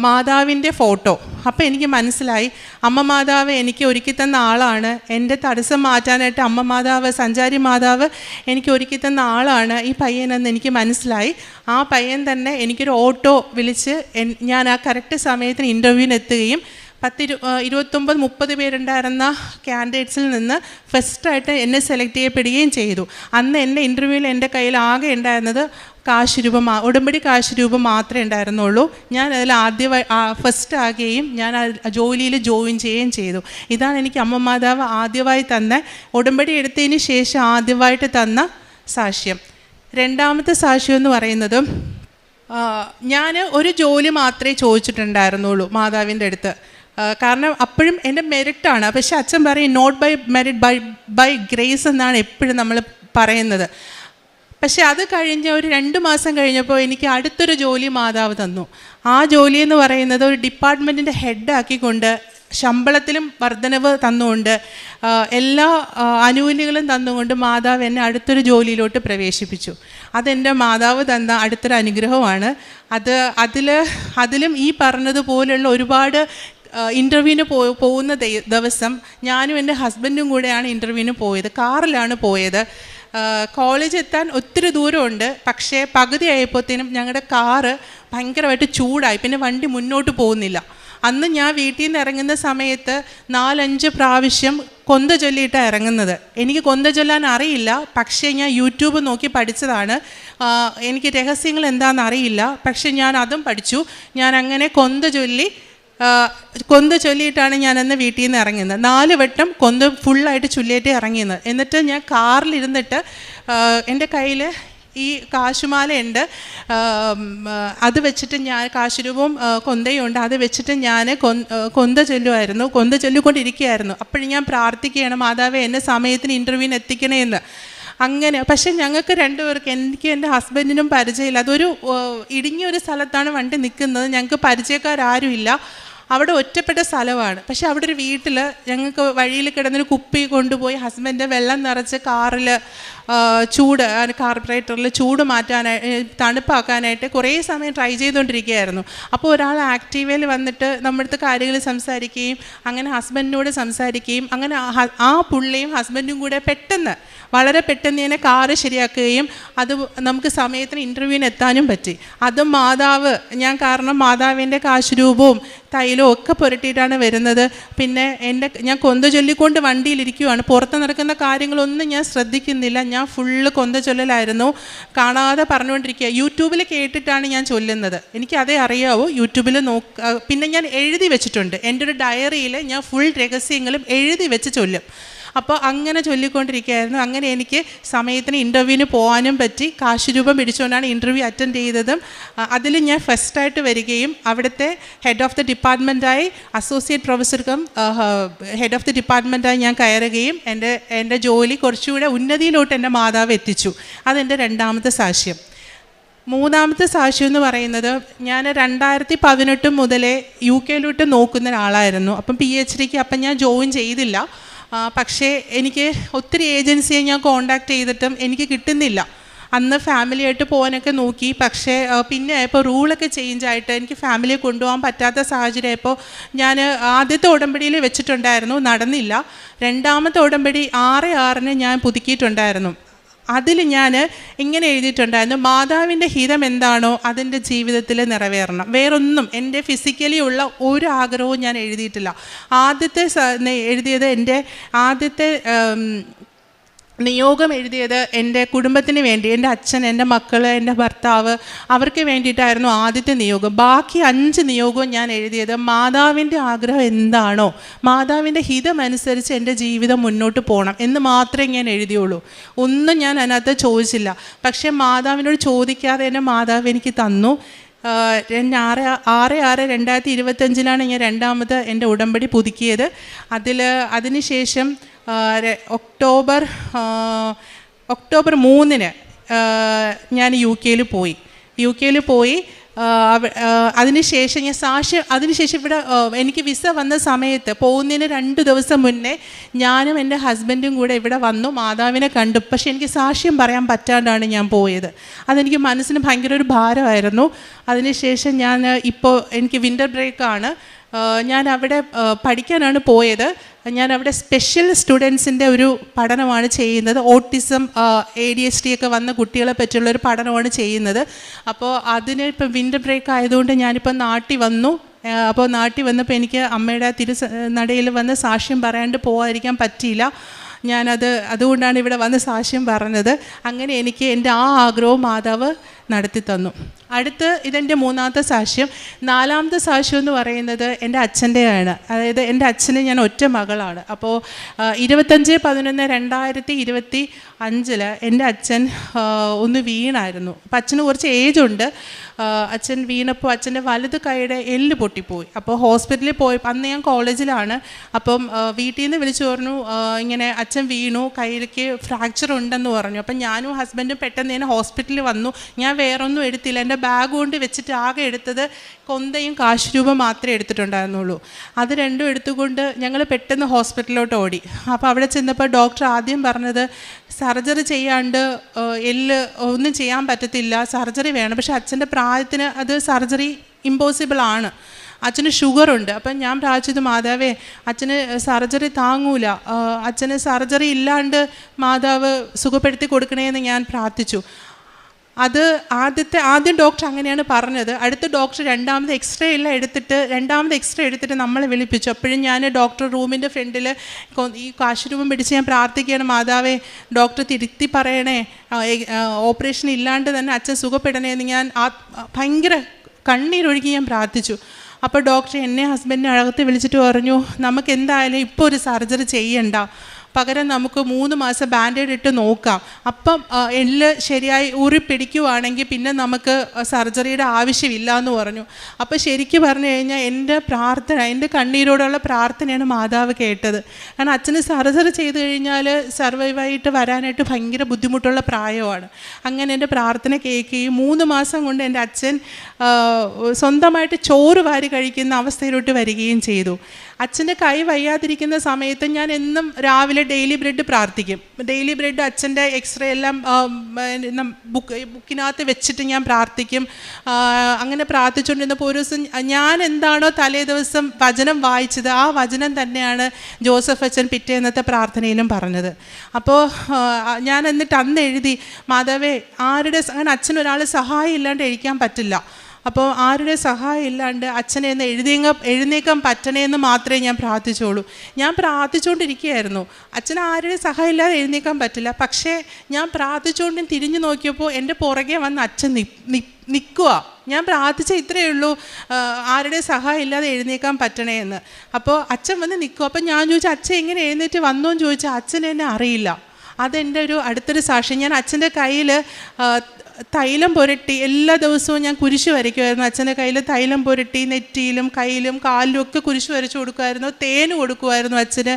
മാതാവിൻ്റെ ഫോട്ടോ. അപ്പോൾ എനിക്ക് മനസ്സിലായി, അമ്മ മാതാവ് എനിക്ക് ഒരുക്കി തന്ന ആളാണ്. എൻ്റെ തടസ്സം മാറ്റാനായിട്ട് അമ്മ മാതാവ്, സഞ്ചാരി മാതാവ് എനിക്ക് ഒരുക്കി തന്ന ആളാണ് ഈ പയ്യനെന്ന് എനിക്ക് മനസ്സിലായി. ആ പയ്യൻ തന്നെ എനിക്കൊരു ഓട്ടോ വിളിച്ച് ഞാൻ ആ കറക്റ്റ് സമയത്തിന് ഇൻ്റർവ്യൂവിന് എത്തുകയും 29-30 പേരുണ്ടായിരുന്ന കാൻഡിഡേറ്റ്സിൽ നിന്ന് ഫസ്റ്റായിട്ട് എന്നെ സെലക്ട് ചെയ്യപ്പെടുകയും ചെയ്തു. അന്ന് എൻ്റെ ഇൻ്റർവ്യൂവിൽ എൻ്റെ കയ്യിൽ ആകെ ഉണ്ടായിരുന്നത് കാശ് രൂപ, ഉടമ്പടി കാശ് രൂപ മാത്രമേ ഉണ്ടായിരുന്നുള്ളൂ. ഞാൻ അതിൽ ഫസ്റ്റ് ആകുകയും ഞാൻ ജോലിയിൽ ജോയിൻ ചെയ്യുകയും ചെയ്തു. ഇതാണ് എനിക്ക് അമ്മ മാതാവ് ആദ്യമായി തന്ന, ഉടമ്പടി എടുത്തതിന് ശേഷം ആദ്യമായിട്ട് തന്ന സാക്ഷ്യം. രണ്ടാമത്തെ സാക്ഷ്യം എന്ന് പറയുന്നത്, ഞാൻ ഒരു ജോലി മാത്രമേ ചോദിച്ചിട്ടുണ്ടായിരുന്നുള്ളൂ മാതാവിൻ്റെ അടുത്ത്. കാരണം അപ്പോഴും എൻ്റെ മെറിറ്റാണ്. പക്ഷെ അച്ഛൻ പറയും not by merit, by grace എന്നാണ് എപ്പോഴും നമ്മൾ പറയുന്നത്. പക്ഷെ അത് കഴിഞ്ഞ് ഒരു 2 മാസം കഴിഞ്ഞപ്പോൾ എനിക്ക് അടുത്തൊരു ജോലി മാതാവ് തന്നു. ആ ജോലി എന്ന് പറയുന്നത് ഒരു ഡിപ്പാർട്ട്മെൻറ്റിൻ്റെ ഹെഡാക്കിക്കൊണ്ട് ശമ്പളത്തിലും വർധനവ് തന്നുകൊണ്ട് എല്ലാ ആനുകൂല്യങ്ങളും തന്നുകൊണ്ട് മാതാവ് എന്നെ അടുത്തൊരു ജോലിയിലോട്ട് പ്രവേശിപ്പിച്ചു. അതെൻ്റെ മാതാവ് തന്ന അടുത്തൊരു അനുഗ്രഹമാണ്. അതിലും ഈ പറഞ്ഞതുപോലെയുള്ള ഒരുപാട് ഇൻ്റർവ്യൂവിന് പോകുന്ന ദിവസം ഞാനും എൻ്റെ ഹസ്ബൻഡും കൂടെയാണ് ഇൻ്റർവ്യൂവിന് പോയത്. കാറിലാണ് പോയത്. കോളേജ് എത്താൻ ഒത്തിരി ദൂരമുണ്ട്. പക്ഷേ പകുതി ആയപ്പോഴത്തേനും ഞങ്ങളുടെ കാറ് ഭയങ്കരമായിട്ട് ചൂടായി. പിന്നെ വണ്ടി മുന്നോട്ട് പോകുന്നില്ല. അന്ന് ഞാൻ വീട്ടിൽ നിന്ന് ഇറങ്ങുന്ന സമയത്ത് 4-5 പ്രാവശ്യം കൊന്ത ചൊല്ലിയിട്ടാണ് ഇറങ്ങുന്നത്. എനിക്ക് കൊന്ത ചൊല്ലാൻ അറിയില്ല, പക്ഷേ ഞാൻ യൂട്യൂബ് നോക്കി പഠിച്ചതാണ്. എനിക്ക് രഹസ്യങ്ങൾ എന്താണെന്ന് അറിയില്ല, പക്ഷേ ഞാൻ അതും പഠിച്ചു. ഞാൻ അങ്ങനെ കൊന്ത ചൊല്ലിയിട്ടാണ് ഞാനന്ന് വീട്ടിൽ നിന്ന് ഇറങ്ങുന്നത്. 4 വട്ടം കൊന്ത ഫുള്ളായിട്ട് ചൊല്ലിയിട്ട് ഇറങ്ങിയത്. എന്നിട്ട് ഞാൻ കാറിലിരുന്നിട്ട് എൻ്റെ കയ്യിൽ ഈ കാശുമാലയുണ്ട്, അത് വെച്ചിട്ട് ഞാൻ കാശുരൂപവും കൊന്തയും ഉണ്ട്, അത് വെച്ചിട്ട് ഞാൻ കൊന്ത ചൊല്ലിക്കൊണ്ടിരിക്കുകയായിരുന്നു. അപ്പോഴും ഞാൻ പ്രാർത്ഥിക്കുകയാണ്, മാതാവേ എന്നെ സമയത്തിന് ഇൻ്റർവ്യൂവിന് എത്തിക്കണേ എന്ന്. അങ്ങനെ പക്ഷെ ഞങ്ങൾക്ക് 2 പേർക്ക്, എനിക്ക് എൻ്റെ ഹസ്ബൻഡിനും പരിചയമില്ല. അതൊരു ഇടുങ്ങിയൊരു സ്ഥലത്താണ് വണ്ടി നിൽക്കുന്നത്. ഞങ്ങൾക്ക് പരിചയക്കാരും ഇല്ല. അവിടെ ഒറ്റപ്പെട്ട സ്ഥലമാണ്. പക്ഷെ അവിടെ ഒരു വീട്ടിൽ ഞങ്ങൾക്ക് വഴിയിൽ കിടന്നൊരു കുപ്പി കൊണ്ടുപോയി ഹസ്ബൻഡ് വെള്ളം നിറച്ച് കാറിൽ കാർബറേറ്ററിൽ ചൂട് തണുപ്പാക്കാനായിട്ട് കുറേ സമയം ട്രൈ ചെയ്തുകൊണ്ടിരിക്കുകയായിരുന്നു. അപ്പോൾ ഒരാൾ ആക്റ്റീവയിൽ വന്നിട്ട് നമ്മുടെ അടുത്ത് കാര്യങ്ങൾ സംസാരിക്കുകയും അങ്ങനെ ഹസ്ബൻഡിനോട് സംസാരിക്കുകയും അങ്ങനെ ആ പുള്ളിയും ഹസ്ബൻഡും കൂടെ വളരെ പെട്ടെന്ന് തന്നെ കാറ് ശരിയാക്കുകയും അത് നമുക്ക് സമയത്തിന് ഇൻ്റർവ്യൂവിന് എത്താനും പറ്റി. അതും ഞാൻ കാരണം മാതാവിൻ്റെ കാശുരൂപവും തൈലവും ഒക്കെ പുരട്ടിയിട്ടാണ് വരുന്നത്. പിന്നെ ഞാൻ കൊന്ത ചൊല്ലിക്കൊണ്ട് വണ്ടിയിലിരിക്കുകയാണ്. പുറത്ത് നടക്കുന്ന കാര്യങ്ങളൊന്നും ഞാൻ ശ്രദ്ധിക്കുന്നില്ല. ഞാൻ ഫുള്ള് കൊന്ത ചൊല്ലലായിരുന്നു, കാണാതെ പറഞ്ഞുകൊണ്ടിരിക്കുക. യൂട്യൂബിൽ കേട്ടിട്ടാണ് ഞാൻ ചൊല്ലുന്നത്, എനിക്കതേ അറിയാവൂ. യൂട്യൂബിൽ പിന്നെ ഞാൻ എഴുതി വെച്ചിട്ടുണ്ട്. എൻ്റെ ഒരു ഡയറിയിൽ ഞാൻ ഫുൾ രഹസ്യങ്ങളും എഴുതി വെച്ച് ചൊല്ലും. അപ്പോൾ അങ്ങനെ ചൊല്ലിക്കൊണ്ടിരിക്കുകയായിരുന്നു. അങ്ങനെ എനിക്ക് സമയത്തിന് ഇൻ്റർവ്യൂവിന് പോകാനും പറ്റി. കാശുരൂപം പിടിച്ചുകൊണ്ടാണ് ഇൻ്റർവ്യൂ അറ്റൻഡ് ചെയ്തതും. അതിൽ ഞാൻ ഫസ്റ്റായിട്ട് വരികയും അവിടുത്തെ ഹെഡ് ഓഫ് ദി ഡിപ്പാർട്ട്മെൻറ്റായി, അസോസിയേറ്റ് പ്രൊഫസർക്കും ഹെഡ് ഓഫ് ദി ഡിപ്പാർട്ട്മെൻറ്റായി ഞാൻ കയറുകയും എൻ്റെ ജോലി കുറച്ചുകൂടെ ഉന്നതിയിലോട്ട് എൻ്റെ മാതാവ് എത്തിച്ചു. അതെൻ്റെ രണ്ടാമത്തെ സാക്ഷ്യം. മൂന്നാമത്തെ സാക്ഷ്യം എന്ന് പറയുന്നത്, ഞാൻ 2018 മുതലേ UK നോക്കുന്ന ഒരാളായിരുന്നു. അപ്പം PhDക്ക് അപ്പം ഞാൻ ജോയിൻ ചെയ്തില്ല. പക്ഷേ എനിക്ക് ഒത്തിരി ഏജൻസിയെ ഞാൻ കോണ്ടാക്ട് ചെയ്തിട്ടും എനിക്ക് കിട്ടുന്നില്ല. അന്ന് ഫാമിലിയായിട്ട് പോകാനൊക്കെ നോക്കി. പക്ഷേ പിന്നെ ഇപ്പോൾ റൂളൊക്കെ ചേഞ്ചായിട്ട് എനിക്ക് ഫാമിലിയെ കൊണ്ടുപോകാൻ പറ്റാത്ത സാഹചര്യം. ഇപ്പോൾ ഞാൻ ആദ്യത്തെ ഉടമ്പടിയിൽ വെച്ചിട്ടുണ്ടായിരുന്നു, നടന്നില്ല. രണ്ടാമത്തെ ഉടമ്പടി 6/6 ഞാൻ പുതുക്കിയിട്ടുണ്ടായിരുന്നു. അതിൽ ഞാൻ ഇങ്ങനെ എഴുതിയിട്ടുണ്ടായിരുന്നു, മാതാവിൻ്റെ ഹിതം എന്താണോ അതിൻ്റെ ജീവിതത്തിൽ നിറവേറണം. വേറൊന്നും എൻ്റെ ഫിസിക്കലി ഉള്ള ഒരു ആഗ്രഹവും ഞാൻ എഴുതിയിട്ടില്ല. എഴുതിയത് എൻ്റെ ആദ്യത്തെ നിയോഗം എഴുതിയത് എൻ്റെ കുടുംബത്തിന് വേണ്ടി, എൻ്റെ അച്ഛൻ, എൻ്റെ മക്കൾ, എൻ്റെ ഭർത്താവ്, അവർക്ക് വേണ്ടിയിട്ടായിരുന്നു ആദ്യത്തെ നിയോഗം. ബാക്കി 5 നിയോഗവും ഞാൻ എഴുതിയത് മാതാവിൻ്റെ ആഗ്രഹം എന്താണോ, മാതാവിൻ്റെ ഹിതമനുസരിച്ച് എൻ്റെ ജീവിതം മുന്നോട്ട് പോകണം എന്ന് മാത്രമേ ഞാൻ എഴുതിയുള്ളൂ. ഒന്നും ഞാൻ അതിനകത്ത് ചോദിച്ചില്ല. പക്ഷേ മാതാവിനോട് ചോദിക്കാതെ തന്നെ മാതാവ് എനിക്ക് തന്നു. 6/6/2025 ഞാൻ രണ്ടാമത് എൻ്റെ ഉടമ്പടി പുതുക്കിയത്. അതിനുശേഷം ഒക്ടോബർ 3 ഞാൻ യു കെയിൽ പോയി. അതിനുശേഷം ഇവിടെ എനിക്ക് വിസ വന്ന സമയത്ത് പോകുന്നതിന് 2 ദിവസം മുന്നേ ഞാനും എൻ്റെ ഹസ്ബൻഡും കൂടെ ഇവിടെ വന്നു, മാതാവിനെ കണ്ടു. പക്ഷേ എനിക്ക് സാക്ഷ്യം പറയാൻ പറ്റാണ്ടാണ് ഞാൻ പോയത്. അതെനിക്ക് മനസ്സിന് ഭയങ്കര ഒരു ഭാരമായിരുന്നു. അതിനുശേഷം ഇപ്പോൾ എനിക്ക് വിൻ്റർ ബ്രേക്കാണ്. ഞാൻ അവിടെ പഠിക്കാനാണ് പോയത്. ഞാൻ അവിടെ സ്പെഷ്യൽ സ്റ്റുഡൻസിൻ്റെ ഒരു പഠനമാണ് ചെയ്യുന്നത്. ഓട്ടിസം, ADHD ഒക്കെ വന്ന കുട്ടികളെ പറ്റിയുള്ളൊരു പഠനമാണ് ചെയ്യുന്നത്. അപ്പോൾ അതിന് ഇപ്പം വിൻ്റർ ബ്രേക്ക് ആയതുകൊണ്ട് ഞാനിപ്പോൾ നാട്ടിൽ വന്നു. അപ്പോൾ നാട്ടിൽ വന്നപ്പോൾ എനിക്ക് അമ്മയുടെ നടയിൽ വന്ന് സാക്ഷ്യം പറയാണ്ട് പോകാതിരിക്കാൻ പറ്റിയില്ല. അതുകൊണ്ടാണ് ഇവിടെ വന്ന് സാക്ഷ്യം പറഞ്ഞത്. അങ്ങനെ എനിക്ക് എൻ്റെ ആ ആഗ്രഹവും മാതാവ് നടത്തി തന്നു. ഇതെൻ്റെ 3ാമത്തെ സാക്ഷ്യം. 4ാമത്തെ സാക്ഷ്യം എന്ന് പറയുന്നത് എൻ്റെ അച്ഛൻ്റെയാണ്. അതായത് എൻ്റെ അച്ഛന് ഞാൻ ഒറ്റ മകളാണ്. അപ്പോൾ 25/11/2025 എൻ്റെ അച്ഛൻ ഒന്ന് വീണായിരുന്നു. അപ്പം അച്ഛന് കുറച്ച് ഏജുണ്ട്. അച്ഛൻ വീണപ്പോൾ അച്ഛൻ്റെ വലത് കൈയുടെ എല്ല് പൊട്ടിപ്പോയി. അപ്പോൾ ഹോസ്പിറ്റലിൽ പോയി. അന്ന് ഞാൻ കോളേജിലാണ്. അപ്പം വീട്ടിൽ നിന്ന് വിളിച്ചു പറഞ്ഞു, ഇങ്ങനെ അച്ഛൻ വീണു, കൈയിലേക്ക് ഫ്രാക്ചർ ഉണ്ടെന്ന് പറഞ്ഞു. അപ്പം ഞാനും ഹസ്ബൻഡും പെട്ടെന്ന് തന്നെ ഹോസ്പിറ്റലിൽ വന്നു. ഞാൻ വേറൊന്നും എടുത്തില്ല. എൻ്റെ ബാഗ് കൊണ്ട് വെച്ചിട്ട് ആകെ എടുത്തത് കൊന്തയും കാശ് രൂപ മാത്രമേ എടുത്തിട്ടുണ്ടായിരുന്നുള്ളൂ. അത് രണ്ടും എടുത്തുകൊണ്ട് ഞങ്ങൾ പെട്ടെന്ന് ഹോസ്പിറ്റലിലോട്ട് ഓടി. അപ്പോൾ അവിടെ ചെന്നപ്പോൾ ഡോക്ടർ ആദ്യം പറഞ്ഞത് സർജറി ചെയ്യാണ്ട് എല്ല് ഒന്നും ചെയ്യാൻ പറ്റത്തില്ല, സർജറി വേണം. പക്ഷേ അച്ഛൻ്റെ പ്രായത്തിന് അത് സർജറി ഇമ്പോസിബിൾ ആണ്. അച്ഛന് ഷുഗറുണ്ട്. അപ്പം ഞാൻ പ്രാർത്ഥിച്ചത്, മാതാവേ അച്ഛന് സർജറി താങ്ങൂല, അച്ഛന് സർജറി ഇല്ലാണ്ട് മാതാവ് സുഖപ്പെടുത്തി കൊടുക്കണേന്ന് ഞാൻ പ്രാർത്ഥിച്ചു. ആദ്യം ഡോക്ടർ അങ്ങനെയാണ് പറഞ്ഞത്. അടുത്ത ഡോക്ടർ രണ്ടാമത് എക്സ്റേ എടുത്തിട്ട് നമ്മളെ വിളിപ്പിച്ചു. അപ്പോഴും ഞാൻ ഡോക്ടർ റൂമിൻ്റെ ഫ്രണ്ടിൽ ഈ കാശുരൂപം പിടിച്ച് ഞാൻ പ്രാർത്ഥിക്കുകയാണ്, മാതാവേ ഡോക്ടർ തിരുത്തി പറയണേ, ഓപ്പറേഷൻ ഇല്ലാണ്ട് തന്നെ അച്ഛൻ സുഖപ്പെടണേന്ന് ഞാൻ ഭയങ്കര കണ്ണീരൊഴുകി ഞാൻ പ്രാർത്ഥിച്ചു. അപ്പോൾ ഡോക്ടർ എന്നെ ഹസ്ബൻഡിനെ അകത്ത് വിളിച്ചിട്ട് പറഞ്ഞു, നമുക്ക് എന്തായാലും ഇപ്പോൾ ഒരു സർജറി ചെയ്യണ്ട, പകരം നമുക്ക് 3 മാസം ബാൻഡേഡ് ഇട്ട് നോക്കാം. അപ്പം എല്ല് ശരിയായി ഊറിപ്പിടിക്കുവാണെങ്കിൽ പിന്നെ നമുക്ക് സർജറിയുടെ ആവശ്യമില്ല എന്ന് പറഞ്ഞു. അപ്പോൾ ശരിക്കും പറഞ്ഞു കഴിഞ്ഞാൽ എൻ്റെ കണ്ണീരോടുള്ള പ്രാർത്ഥനയാണ് മാതാവ് കേട്ടത്. കാരണം അച്ഛന് സർജറി ചെയ്ത് കഴിഞ്ഞാൽ സർവൈവായിട്ട് വരാനായിട്ട് ഭയങ്കര ബുദ്ധിമുട്ടുള്ള പ്രായമാണ്. അങ്ങനെ എൻ്റെ പ്രാർത്ഥന കേൾക്കുകയും 3 മാസം കൊണ്ട് എൻ്റെ അച്ഛൻ സ്വന്തമായിട്ട് ചോറ് വാരി കഴിക്കുന്ന അവസ്ഥയിലോട്ട് വരികയും ചെയ്തു. അച്ഛൻ്റെ കൈ വയ്യാതിരിക്കുന്ന സമയത്ത് ഞാൻ എന്നും രാവിലെ ഡെയിലി ബ്രെഡ് പ്രാർത്ഥിക്കും. ഡെയിലി ബ്രെഡ് അച്ഛൻ്റെ എക്സ്റേ എല്ലാം ബുക്കിനകത്ത് വെച്ചിട്ട് ഞാൻ പ്രാർത്ഥിക്കും. അങ്ങനെ പ്രാർത്ഥിച്ചുകൊണ്ടിരുന്നപ്പോൾ ഒരു ദിവസം ഞാൻ എന്താണോ തലേ ദിവസം വചനം വായിച്ചത്, ആ വചനം തന്നെയാണ് ജോസഫ് അച്ഛൻ പിറ്റേന്നത്തെ പ്രാർത്ഥനയിലും പറഞ്ഞത്. അപ്പോൾ ഞാൻ എന്നിട്ട് അന്ന് എഴുതി, മാതാവേ അങ്ങനെ അച്ഛനൊരാൾ സഹായം ഇല്ലാണ്ട് എഴുതിക്കാൻ പറ്റില്ല. അപ്പോൾ ആരുടെ സഹായം ഇല്ലാണ്ട് അച്ഛനെ ഒന്ന് എഴുന്നേക്കാൻ പറ്റണേന്ന് മാത്രമേ ഞാൻ പ്രാർത്ഥിച്ചോളൂ. ഞാൻ പ്രാർത്ഥിച്ചുകൊണ്ടിരിക്കുകയായിരുന്നു. അച്ഛൻ ആരുടെ സഹായം ഇല്ലാതെ എഴുന്നേക്കാൻ പറ്റില്ല. പക്ഷേ ഞാൻ പ്രാർത്ഥിച്ചുകൊണ്ട് തിരിഞ്ഞു നോക്കിയപ്പോൾ എൻ്റെ പുറകെ വന്ന് അച്ഛൻ നിൽക്കുക. ഞാൻ പ്രാർത്ഥിച്ച ഇത്രയേ ഉള്ളൂ, ആരുടെ സഹായം ഇല്ലാതെ എഴുന്നേക്കാൻ പറ്റണേ എന്ന്. അപ്പോൾ അച്ഛൻ വന്ന് നിൽക്കുക. അപ്പം ഞാൻ ചോദിച്ചു, അച്ഛൻ എങ്ങനെ എഴുന്നേറ്റ് വന്നോന്ന് ചോദിച്ചാൽ അച്ഛൻ എന്നെ അറിയില്ല. അതെൻ്റെ ഒരു അടുത്തൊരു സാക്ഷ്യം. ഞാൻ അച്ഛൻ്റെ കയ്യിൽ തൈലം പുരട്ടി എല്ലാ ദിവസവും ഞാൻ കുരിശ് വരയ്ക്കുമായിരുന്നു. അച്ഛൻ്റെ കയ്യിൽ തൈലം പുരട്ടി നെറ്റിയിലും കയ്യിലും കാലിലും ഒക്കെ കുരിശ് വരച്ച് കൊടുക്കുമായിരുന്നു. തേന് കൊടുക്കുമായിരുന്നു അച്ഛന്.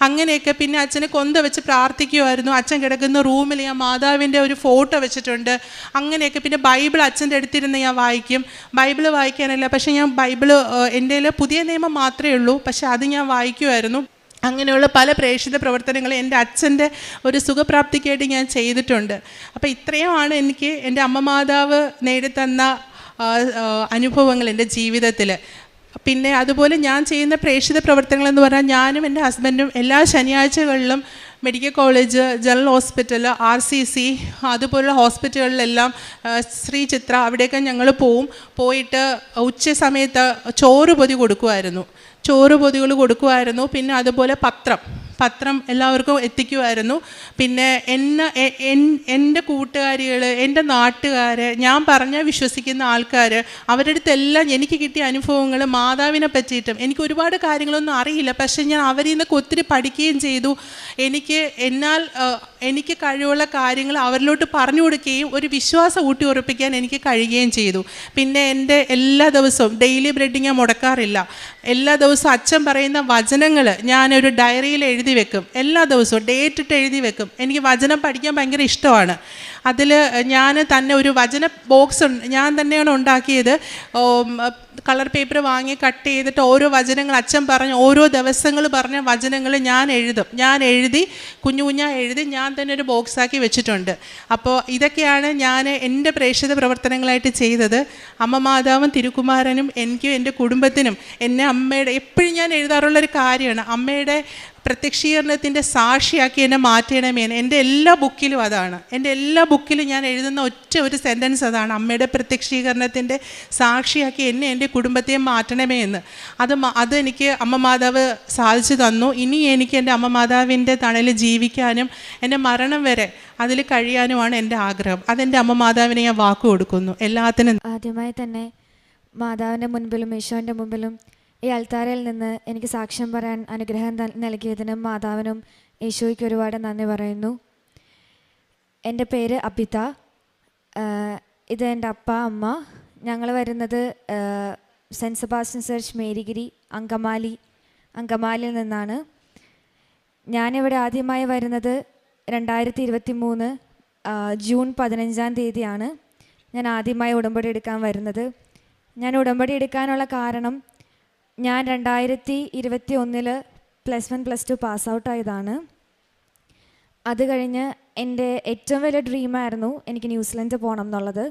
അങ്ങനെയൊക്കെ പിന്നെ അച്ഛനെ കൊന്ത വെച്ച് പ്രാർത്ഥിക്കുമായിരുന്നു. അച്ഛൻ കിടക്കുന്ന റൂമിൽ ഞാൻ മാതാവിൻ്റെ ഒരു ഫോട്ടോ വെച്ചിട്ടുണ്ട്. അങ്ങനെയൊക്കെ പിന്നെ ബൈബിൾ അച്ഛൻ്റെ അടുത്തിരുന്ന് ഞാൻ വായിക്കും. ബൈബിൾ വായിക്കാനല്ല, പക്ഷേ ഞാൻ ബൈബിള് എൻ്റെ പുതിയ നിയമം മാത്രമേ ഉള്ളൂ, പക്ഷെ അത് ഞാൻ വായിക്കുമായിരുന്നു. അങ്ങനെയുള്ള പല പ്രേക്ഷിത പ്രവർത്തനങ്ങൾ എൻ്റെ അച്ഛൻ്റെ ഒരു സുഖപ്രാപ്തിക്കായിട്ട് ഞാൻ ചെയ്തിട്ടുണ്ട്. അപ്പോൾ ഇത്രയുമാണ് എനിക്ക് എൻ്റെ അമ്മ മാതാവ് നേടിത്തന്ന അനുഭവങ്ങൾ എൻ്റെ ജീവിതത്തിൽ. പിന്നെ അതുപോലെ ഞാൻ ചെയ്യുന്ന പ്രേക്ഷിത പ്രവർത്തനങ്ങളെന്ന് പറഞ്ഞാൽ, ഞാനും എൻ്റെ ഹസ്ബൻഡും എല്ലാ ശനിയാഴ്ചകളിലും medical college, general hospital, RCC അതുപോലുള്ള ഹോസ്പിറ്റലുകളിലെല്ലാം, ശ്രീ ചിത്ര, അവിടെയൊക്കെ ഞങ്ങൾ പോയിട്ട് ഉച്ച സമയത്ത് ചോറ് പൊതി കൊടുക്കുമായിരുന്നു. പിന്നെ അതുപോലെ പത്രം എല്ലാവർക്കും എത്തിക്കുമായിരുന്നു. പിന്നെ എൻ്റെ കൂട്ടുകാരികൾ, എൻ്റെ നാട്ടുകാർ, ഞാൻ പറഞ്ഞാൽ വിശ്വസിക്കുന്ന ആൾക്കാർ, അവരുടെ അടുത്തെല്ലാം എനിക്ക് കിട്ടിയ അനുഭവങ്ങൾ മാതാവിനെ പറ്റിയിട്ടും എനിക്ക് ഒരുപാട് കാര്യങ്ങളൊന്നും അറിയില്ല. പക്ഷേ ഞാൻ അവരിൽ നിന്നൊക്കെ ഒത്തിരി പഠിക്കുകയും ചെയ്തു. എനിക്ക് കഴിവുള്ള കാര്യങ്ങൾ അവരിലോട്ട് പറഞ്ഞു കൊടുക്കുകയും ഒരു വിശ്വാസം ഊട്ടി ഉറപ്പിക്കാൻ എനിക്ക് കഴിയുകയും ചെയ്തു. പിന്നെ എൻ്റെ എല്ലാ ദിവസവും ഡെയിലി ബ്രെഡ് ഞാൻ മുടക്കാറില്ല. എല്ലാ ദിവസവും അച്ഛൻ പറയുന്ന വചനങ്ങൾ ഞാനൊരു ഡയറിയിൽ എഴുതി വെക്കും. എല്ലാ ദിവസവും ഡേറ്റ് ഇട്ട് എഴുതി വെക്കും. എനിക്ക് വചനം പഠിക്കാൻ ഭയങ്കര ഇഷ്ടമാണ്. അതിൽ ഞാൻ തന്നെ ഒരു വചന ബോക്സ് ഞാൻ തന്നെയാണ് ഉണ്ടാക്കിയത്. കളർ പേപ്പർ വാങ്ങി കട്ട് ചെയ്തിട്ട് ഓരോ വചനങ്ങൾ അച്ഛൻ പറഞ്ഞ ഓരോ ദിവസങ്ങൾ പറഞ്ഞ വചനങ്ങൾ ഞാൻ എഴുതി കുഞ്ഞു എഴുതി ഞാൻ തന്നെ ഒരു ബോക്സാക്കി വെച്ചിട്ടുണ്ട്. അപ്പോൾ ഇതൊക്കെയാണ് ഞാൻ എൻ്റെ പ്രേക്ഷിത പ്രവർത്തനങ്ങളായിട്ട് ചെയ്തത്. അമ്മ മാതാവും തിരുക്കുമാരനും എനിക്കും എൻ്റെ കുടുംബത്തിനും എന്നെ അമ്മയുടെ എപ്പോഴും ഞാൻ എഴുതാറുള്ളൊരു കാര്യമാണ്, അമ്മയുടെ പ്രത്യക്ഷീകരണത്തിൻ്റെ സാക്ഷിയാക്കി എന്നെ മാറ്റണമേ. എൻ്റെ എല്ലാ ബുക്കിലും അതാണ്. എൻ്റെ എല്ലാ ബുക്കിലും ഞാൻ എഴുതുന്ന ഒറ്റ ഒരു സെൻറ്റൻസ് അതാണ്, അമ്മയുടെ പ്രത്യക്ഷീകരണത്തിൻ്റെ സാക്ഷിയാക്കി എന്നെ എൻ്റെ കുടുംബത്തെയും മാറ്റണമേ എന്ന്. അതെനിക്ക് അമ്മ മാതാവ് സാധിച്ചു തന്നു. ഇനി എനിക്ക് എൻ്റെ അമ്മ മാതാവിൻ്റെ തണലിൽ ജീവിക്കാനും എൻ്റെ മരണം വരെ അതിൽ കഴിയാനുമാണ് എൻ്റെ ആഗ്രഹം. അതെൻ്റെ അമ്മ മാതാവിനെ ഞാൻ വാക്ക് കൊടുക്കുന്നു എല്ലാത്തിനും. ആദ്യമായി തന്നെ മാതാവിൻ്റെ മുൻപിലും ഈശോൻ്റെ മുമ്പിലും ഈ അൾത്താരയിൽ നിന്ന് എനിക്ക് സാക്ഷ്യം പറയാൻ അനുഗ്രഹം നൽകിയതിനും മാതാവിനും ഈശോയ്ക്ക് ഒരുപാട് നന്ദി പറയുന്നു. എൻ്റെ പേര് അബിത. ഇത് എൻ്റെ അപ്പ അമ്മ. ഞങ്ങൾ വരുന്നത് സെൻറ്റ് സെബാസ്റ്റ്യൻ ചർച്ച് മേരിഗിരി അങ്കമാലിയിൽ നിന്നാണ്. ഞാനിവിടെ ആദ്യമായി വരുന്നത് 2023 ജൂൺ 15-ാം തീയതിയാണ് ഞാൻ ആദ്യമായി ഉടമ്പടി എടുക്കാൻ വരുന്നത്. ഞാൻ ഉടമ്പടി എടുക്കാനുള്ള കാരണം, ഞാൻ 2021 +1 +2 പാസ് ഔട്ടായതാണ്. അത് കഴിഞ്ഞ് എൻ്റെ ഏറ്റവും വലിയ ഡ്രീമായിരുന്നു എനിക്ക് ന്യൂസിലൻഡ് പോകണം എന്നുള്ളത്.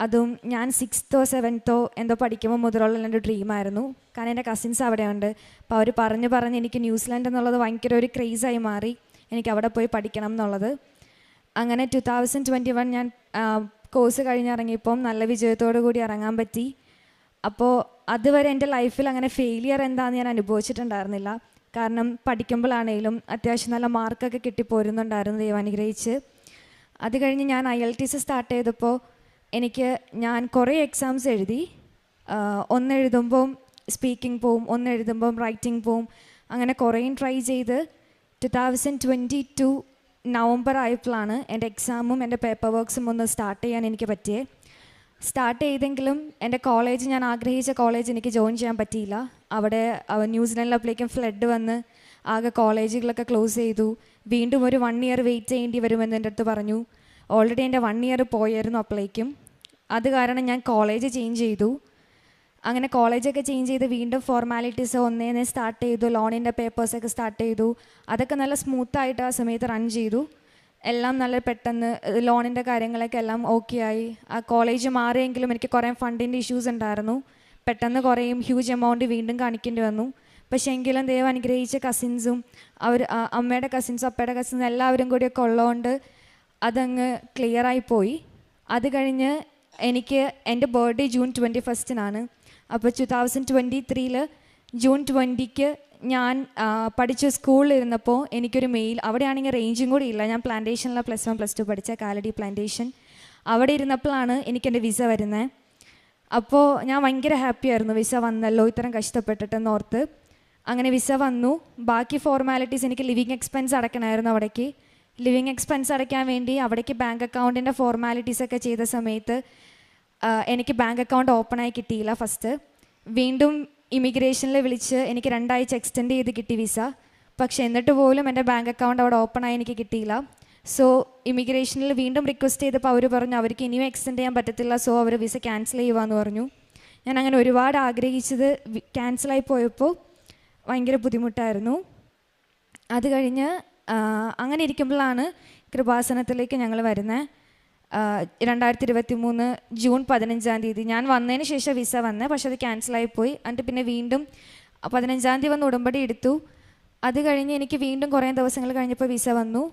അതും ഞാൻ 6th or 7th എന്തോ പഠിക്കുമ്പോൾ മുതലുള്ള എൻ്റെ ഡ്രീമായിരുന്നു. കാരണം എൻ്റെ കസിൻസ് അവിടെയുണ്ട്. അപ്പോൾ അവർ പറഞ്ഞ് എനിക്ക് ന്യൂസിലൻഡ് എന്നുള്ളത് ഭയങ്കര ഒരു ക്രേസായി മാറി, എനിക്ക് അവിടെ പോയി പഠിക്കണം എന്നുള്ളത്. അങ്ങനെ 2021 ഞാൻ കോഴ്സ് കഴിഞ്ഞിറങ്ങിയപ്പം നല്ല വിജയത്തോടു കൂടി ഇറങ്ങാൻ പറ്റി. അപ്പോൾ അതുവരെ എൻ്റെ ലൈഫിൽ അങ്ങനെ ഫെയിലിയർ എന്താണെന്ന് ഞാൻ അനുഭവിച്ചിട്ടുണ്ടായിരുന്നില്ല. കാരണം പഠിക്കുമ്പോഴാണെങ്കിലും അത്യാവശ്യം നല്ല മാർക്കൊക്കെ കിട്ടിപ്പോരുന്നുണ്ടായിരുന്നു, ദൈവം അനുഗ്രഹിച്ച്. അത് കഴിഞ്ഞ് ഞാൻ IELTS സ്റ്റാർട്ട് ചെയ്തപ്പോൾ ഞാൻ കുറേ എക്സാംസ് എഴുതി. ഒന്ന് എഴുതുമ്പം സ്പീക്കിംഗ് പോവും, ഒന്ന് എഴുതുമ്പം റൈറ്റിംഗ് പോവും. അങ്ങനെ കുറേയും ട്രൈ ചെയ്ത് 2022 നവംബർ ആയപ്പോഴാണ് എൻ്റെ എക്സാമും എൻ്റെ പേപ്പർ വർക്ക്സും ഒന്ന് സ്റ്റാർട്ട് ചെയ്യാൻ എനിക്ക് പറ്റിയത്. സ്റ്റാർട്ട് ചെയ്തെങ്കിലും എൻ്റെ കോളേജ്, ഞാൻ ആഗ്രഹിച്ച കോളേജ് എനിക്ക് ജോയിൻ ചെയ്യാൻ പറ്റിയില്ല. അവിടെ ന്യൂസിലൻഡിലപ്പോഴേക്കും ഫ്ലഡ് വന്ന് ആകെ കോളേജുകളൊക്കെ ക്ലോസ് ചെയ്തു. വീണ്ടും ഒരു 1 year വെയിറ്റ് ചെയ്യേണ്ടി വരുമെന്ന് എൻ്റെ അടുത്ത് പറഞ്ഞു. ഓൾറെഡി എൻ്റെ 1 year പോയായിരുന്നു അപ്പോഴേക്കും. അത് കാരണം ഞാൻ കോളേജ് ചേഞ്ച് ചെയ്തു. അങ്ങനെ കോളേജൊക്കെ ചേഞ്ച് ചെയ്ത് വീണ്ടും ഫോർമാലിറ്റീസ് ഒന്നേന്ന് സ്റ്റാർട്ട് ചെയ്തു. ലോണിൻ്റെ പേപ്പേഴ്സൊക്കെ സ്റ്റാർട്ട് ചെയ്തു. അതൊക്കെ നല്ല സ്മൂത്തായിട്ട് ആ സമയത്ത് റൺ ചെയ്തു. എല്ലാം നല്ല പെട്ടെന്ന് ലോണിൻ്റെ കാര്യങ്ങളൊക്കെ എല്ലാം ഓക്കെ ആയി. ആ കോളേജ് മാറിയെങ്കിലും എനിക്ക് കുറേ ഫണ്ടിൻ്റെ ഇഷ്യൂസ് ഉണ്ടായിരുന്നു. പെട്ടെന്ന് കുറേയും ഹ്യൂജ് എമൗണ്ട് വീണ്ടും കാണിക്കേണ്ടി വന്നു. പക്ഷേ എങ്കിലും ദൈവം അനുഗ്രഹിച്ച കസിൻസും അമ്മയുടെ കസിൻസും അപ്പയുടെ കസിൻസും എല്ലാവരും കൂടിയൊക്കെ ഉള്ളതുകൊണ്ട് അതങ്ങ് ക്ലിയറായി പോയി. അത് കഴിഞ്ഞ് എൻ്റെ ബർത്ത്ഡേ ജൂൺ 21 അപ്പോൾ 2023 ജൂൺ 20 ഞാൻ പഠിച്ച സ്കൂളിലിരുന്നപ്പോൾ എനിക്കൊരു മെയിൽ, അവിടെയാണെങ്കിൽ റേഞ്ചും കൂടി ഇല്ല. ഞാൻ പ്ലാന്റേഷനിലെ +1 +2 പഠിച്ച കാലടി പ്ലാന്റേഷൻ. അവിടെ ഇരുന്നപ്പോഴാണ് എനിക്കെൻ്റെ വിസ വരുന്നത്. അപ്പോൾ ഞാൻ ഭയങ്കര ഹാപ്പിയായിരുന്നു, വിസ വന്നല്ലോ ഇത്രയും കഷ്ടപ്പെട്ടിട്ടെന്ന് ഓർത്ത്. അങ്ങനെ വിസ വന്നു. ബാക്കി ഫോർമാലിറ്റീസ്, എനിക്ക് ലിവിങ് എക്സ്പെൻസ് അടയ്ക്കണമായിരുന്നു അവിടേക്ക്. ലിവിങ് എക്സ്പെൻസ് അടയ്ക്കാൻ വേണ്ടി അവിടേക്ക് ബാങ്ക് അക്കൗണ്ടിൻ്റെ ഫോർമാലിറ്റീസൊക്കെ ചെയ്ത സമയത്ത് എനിക്ക് ബാങ്ക് അക്കൗണ്ട് ഓപ്പണായി കിട്ടിയില്ല ഫസ്റ്റ്. വീണ്ടും ഇമിഗ്രേഷനിൽ വിളിച്ച് എനിക്ക് 2 ആഴ്ച എക്സ്റ്റെൻഡ് ചെയ്ത് കിട്ടി വിസ. പക്ഷേ എന്നിട്ട് പോലും എൻ്റെ ബാങ്ക് അക്കൗണ്ട് അവിടെ ഓപ്പണായി എനിക്ക് കിട്ടിയില്ല. സോ ഇമിഗ്രേഷനിൽ വീണ്ടും റിക്വസ്റ്റ് ചെയ്തപ്പോൾ അവർ പറഞ്ഞു അവർക്ക് ഇനിയും എക്സ്റ്റെൻഡ് ചെയ്യാൻ പറ്റത്തില്ല, സോ അവർ വിസ ക്യാൻസൽ ചെയ്യുവാന്ന് പറഞ്ഞു. ഞാൻ അങ്ങനെ ഒരുപാട് ആഗ്രഹിച്ചത് ക്യാൻസലായി പോയപ്പോൾ ഭയങ്കര ബുദ്ധിമുട്ടായിരുന്നു. അത് കഴിഞ്ഞ് അങ്ങനെ ഇരിക്കുമ്പോഴാണ് കൃപാസനത്തിലേക്ക് ഞങ്ങൾ വരുന്നത്. 2023 ജൂൺ 15 ഞാൻ വന്നതിന് ശേഷം വിസ വന്നത്, പക്ഷെ അത് ക്യാൻസലായിപ്പോയി. എന്നിട്ട് പിന്നെ വീണ്ടും 15 വന്ന് ഉടമ്പടി എടുത്തു. അത് കഴിഞ്ഞ് എനിക്ക് വീണ്ടും കുറേ ദിവസങ്ങൾ കഴിഞ്ഞപ്പോൾ വിസ വന്നു.